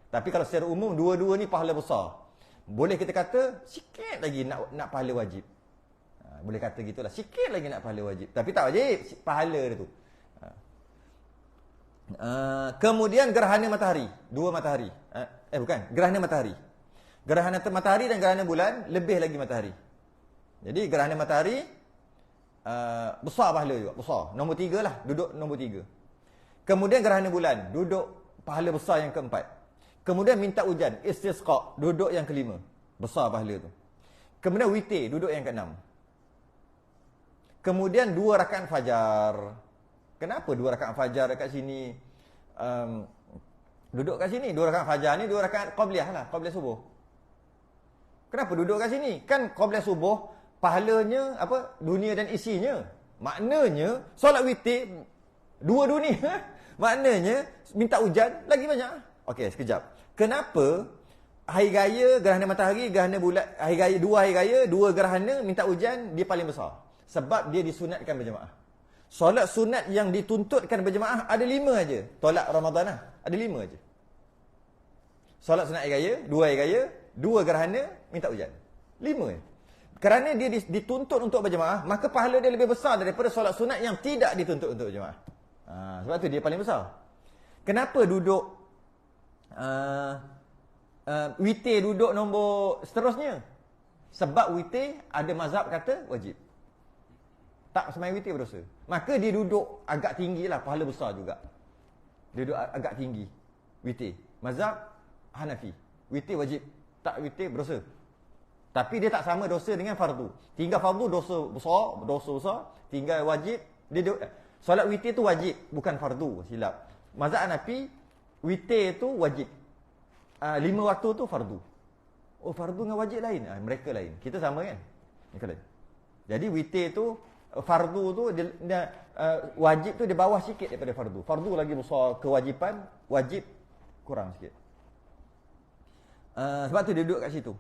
Tapi kalau secara umum, dua-dua ni pahala besar. Boleh kita kata, sikit lagi nak pahala wajib. Boleh kata gitulah, sikit lagi nak pahala wajib. Tapi tak wajib, pahala dia tu. Kemudian gerhana matahari. Dua matahari. Bukan, gerhana matahari. Gerhana matahari dan gerhana bulan, lebih lagi matahari. Jadi gerhana matahari, besar pahala juga, besar. Nombor 3 lah, duduk nombor 3. Kemudian gerhana bulan, duduk pahala besar yang keempat. Kemudian minta hujan, istisqa, duduk yang kelima. Besar pahala tu. Kemudian witir, duduk yang keenam. Kemudian 2 rakaat fajar. Kenapa 2 rakaat fajar dekat sini? Duduk kat sini, 2 rakaat fajar ni 2 rakaat qabliyah lah, qabliyah subuh. Kenapa duduk kat sini? Kan qabliyah subuh, pahalanya apa? Dunia dan isinya. Maknanya, solat witir, 2 dunia. Maknanya, minta hujan, lagi banyak. Okey, sekejap. Kenapa hari raya, gerhana matahari, gerhana bulan, hari raya, 2 hari raya, 2 gerhana, minta hujan, dia paling besar. Sebab dia disunatkan berjemaah. Solat sunat yang dituntutkan berjemaah ada 5 aja. Tolak Ramadan lah. Ada 5 aja. Solat sunat hari raya, 2 hari raya, 2 gerhana, minta hujan. 5 je. Kerana dia dituntut untuk berjemaah, maka pahala dia lebih besar daripada solat sunat yang tidak dituntut untuk berjemaah. Sebab tu dia paling besar. Kenapa duduk witir duduk nombor seterusnya? Sebab witir ada mazhab kata wajib. Tak sembahyang witir berdosa. Maka dia duduk agak tinggi lah, pahala besar juga. Dia duduk agak tinggi. Witir. Mazhab Hanafi. Witir wajib. Tak witir berdosa. Tapi dia tak sama dosa dengan fardu. Tinggal fardu dosa besar. Tinggal wajib, solat witir tu wajib, bukan fardu, silap. Mazhab Hanafi, witir tu wajib. 5 waktu tu fardu. Oh, fardu dengan wajib lain. Mereka lain. Kita sama kan? Mereka lain. Jadi witir tu, fardu tu, wajib tu dia bawah sikit daripada fardu. Fardu lagi besar kewajipan, wajib kurang sikit. Sebab tu dia duduk kat situ.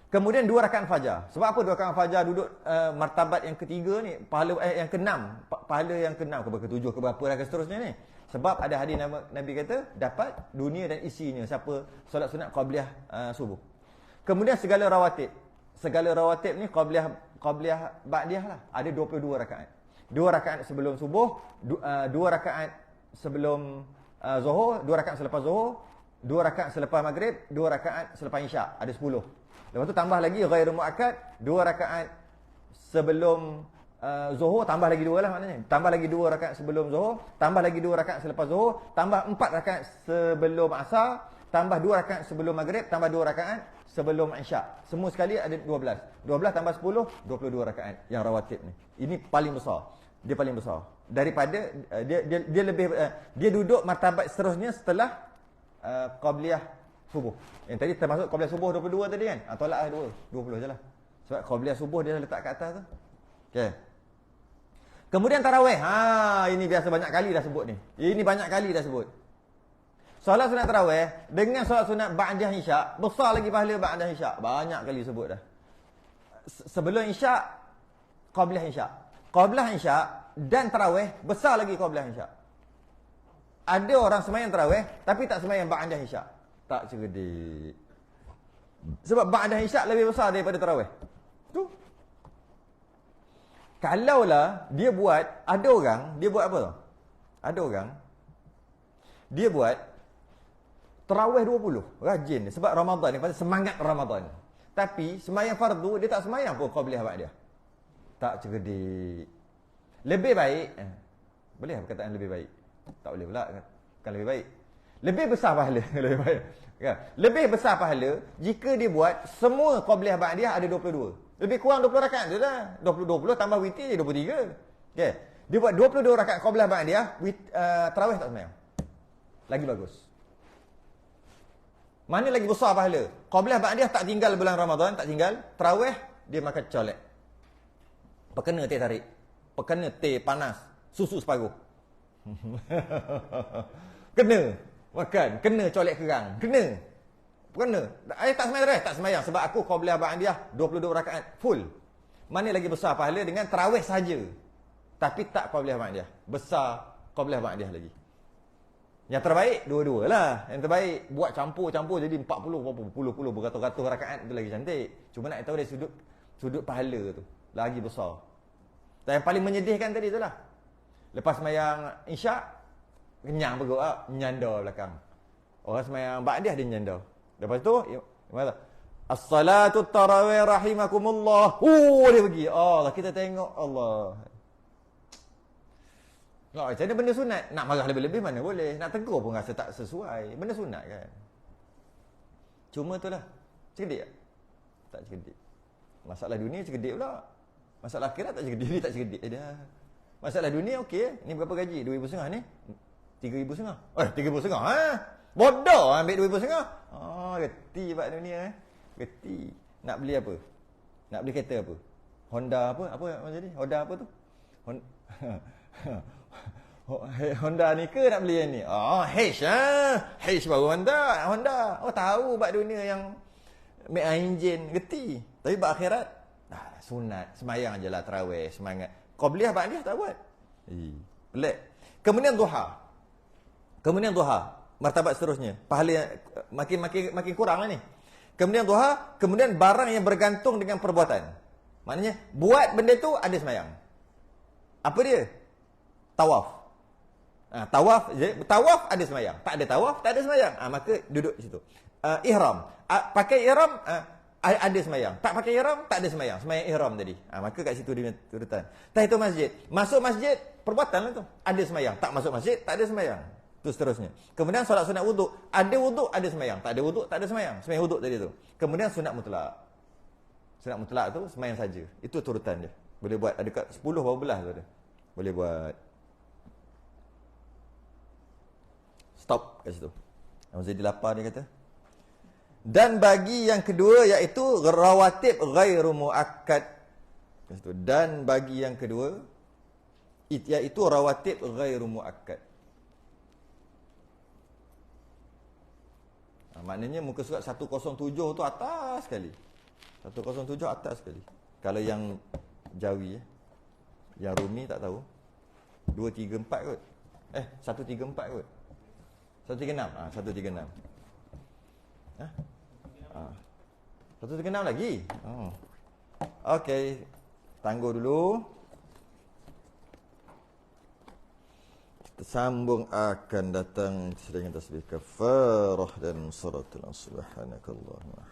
Kemudian 2 rakaat fajar. Sebab apa 2 rakaat fajar duduk martabat yang ketiga ni? Pahala yang keenam. Pahala yang keenam ke ketujuh ke berapa dan seterusnya ni. Sebab ada hadis Nabi kata dapat dunia dan isinya siapa solat sunat qabliyah subuh. Kemudian segala rawatib. Segala rawatib ni qabliyah ba'diyah lah. Ada 22 rakaat. 2 rakaat sebelum subuh, 2 rakaat sebelum zuhur, 2 rakaat selepas zuhur, 2 rakaat selepas maghrib, 2 rakaat selepas isyak. Ada 10. Lepas tu tambah lagi ghairu muakkad, 2 rakaat sebelum zuhur, tambah lagi 2 lah maknanya. Tambah lagi 2 rakaat sebelum zuhur, tambah lagi 2 rakaat selepas zuhur, tambah 4 rakaat sebelum asar, tambah 2 rakaat sebelum maghrib, tambah 2 rakaat sebelum isyak. Semua sekali ada 12. 12 tambah 10, 22 rakaat yang rawatib ni. Ini paling besar. Dia paling besar. Daripada dia lebih dia duduk martabat seterusnya setelah qabliyah subuh. Yang tadi termasuk qabliyah subuh 22 tadi kan? Tolak lah 20 je lah. Sebab qabliyah subuh dia letak kat atas tu. Okey. Kemudian tarawih. Ini biasa banyak kali dah sebut ni. Ini banyak kali dah sebut. Solat sunat tarawih dengan solat sunat ba'dah isyak, besar lagi pahala ba'dah isyak. Banyak kali sebut dah. Sebelum isyak, qabliyah isyak. Qabliyah isyak dan tarawih besar lagi qabliyah isyak. Ada orang sembahyang tarawih tapi tak sembahyang ba'dah isyak. Tak cerdik. Sebab ba'dah isyak lebih besar daripada tarawih. Tu. Kalaulah dia buat, ada orang, dia buat apa tau? Ada orang, dia buat tarawih 20. Rajin dia. Sebab Ramadan ni, pasal semangat Ramadan. Tapi sembahyang fardu, dia tak sembahyang pun qabliyah ba'dah. Tak cerdik. Lebih baik, boleh perkataan lebih baik? Tak boleh pula, kan lebih baik. Lebih besar pahala. Lebih baik. Lebih besar pahala jika dia buat semua qabliyah ba'diyah ada 22. Lebih kurang 20 rakaat je lah. 20 tambah witir je 23. Okay. Dia buat 22 rakaat qabliyah ba'diyah, tarawih tak sembahyang. Lagi bagus. Mana lagi besar pahala? Qabliyah ba'diyah tak tinggal bulan Ramadan, tak tinggal. Tarawih dia makan colek. Perkena teh tarik. Perkena teh panas. Susu separuh. Kena. Makan. Kena colek kerang. Kena. Tak sembahyang tak sembahyang. Sebab aku qabliyah ba'diyah 22 rakaat full. Mana lagi besar pahala dengan tarawih saja. Tapi tak qabliyah ba'diyah. Besar qabliyah ba'diyah lagi. Yang terbaik dua-dua lah. Yang terbaik buat campur-campur jadi 40 berapa puluh beratus-ratus rakaat tu lagi cantik. Cuma nak tahu dari sudut pahala tu lagi besar. Dan yang paling menyedihkan tadi tu lah. Lepas sembahyang Isyak kenyang perut ah, nyanda belakang. Orang sembahyang ba'diyah dia nyanda. Lepas tu mana? As-salatu tarawih rahimakumullah. Dia pergi. Allah, kita tengok Allah. Macam mana benda sunat? Nak marah lebih-lebih mana boleh. Nak tegur pun rasa tak sesuai. Benda sunat kan. Cuma tu lah. Cerdik tak? Tak cerdik. Masalah dunia cerdik pula. Masalah akhirat tak cerdik. Dia tak cerdik dah. Masalah dunia okey. Ni berapa gaji? 2,500 ni? 3,500. 3,500 ha? Bodoh ambil 2,500. Reti buat dunia Reti. Nak beli apa? Nak beli kereta apa? Honda apa? Apa jadi? Honda apa tu? Honda ni ke nak beli yang ni? H H baru Honda. Tahu buat dunia yang make engine reti. Tapi buat akhirat sunat, sembahyang ajalah tarawih, semangat. Kau beli apa dia tak buat? Pelik. Kemudian duha. Martabat seterusnya. Pahala makin kurang lah ni. Kemudian duha, kemudian barang yang bergantung dengan perbuatan. Maknanya buat benda tu ada sembahyang. Apa dia? Tawaf. Tawaf ada sembahyang. Tak ada tawaf, tak ada sembahyang. Maka duduk di situ. Ihram. Pakai ihram ada sembahyang. Tak pakai ihram, tak ada sembahyang. Sembahyang ihram tadi. Maka kat situ dia urutan. Tahiyatul masjid. Masuk masjid, perbuatan lah tu. Ada sembahyang. Tak masuk masjid, tak ada sembahyang. Tu seterusnya. Kemudian solat sunat wuduk. Ada wuduk, ada sembahyang. Tak ada wuduk, tak ada sembahyang. Sembahyang wuduk tadi tu. Kemudian sunat mutlak. Sunat mutlak tu sembahyang saja. Itu turutan dia. Boleh buat. Ada kat 10 berapa belas tu ada. Boleh buat. Stop kat situ. Al-Zaidi lapar dia kata. Dan bagi yang kedua iaitu rawatib ghairu muakkad. Dan bagi yang kedua iaitu rawatib ghairu muakkad. Maknanya muka surat 107 tu atas sekali. 107 atas sekali. Kalau yang Jawi yang Rumi tak tahu. 234 kot. 134 kot. 136. 136. 136 lagi. Okey. Tangguh dulu. Kita sambung akan datang dengan tasbih kafarah dan suratul subhanakallahumma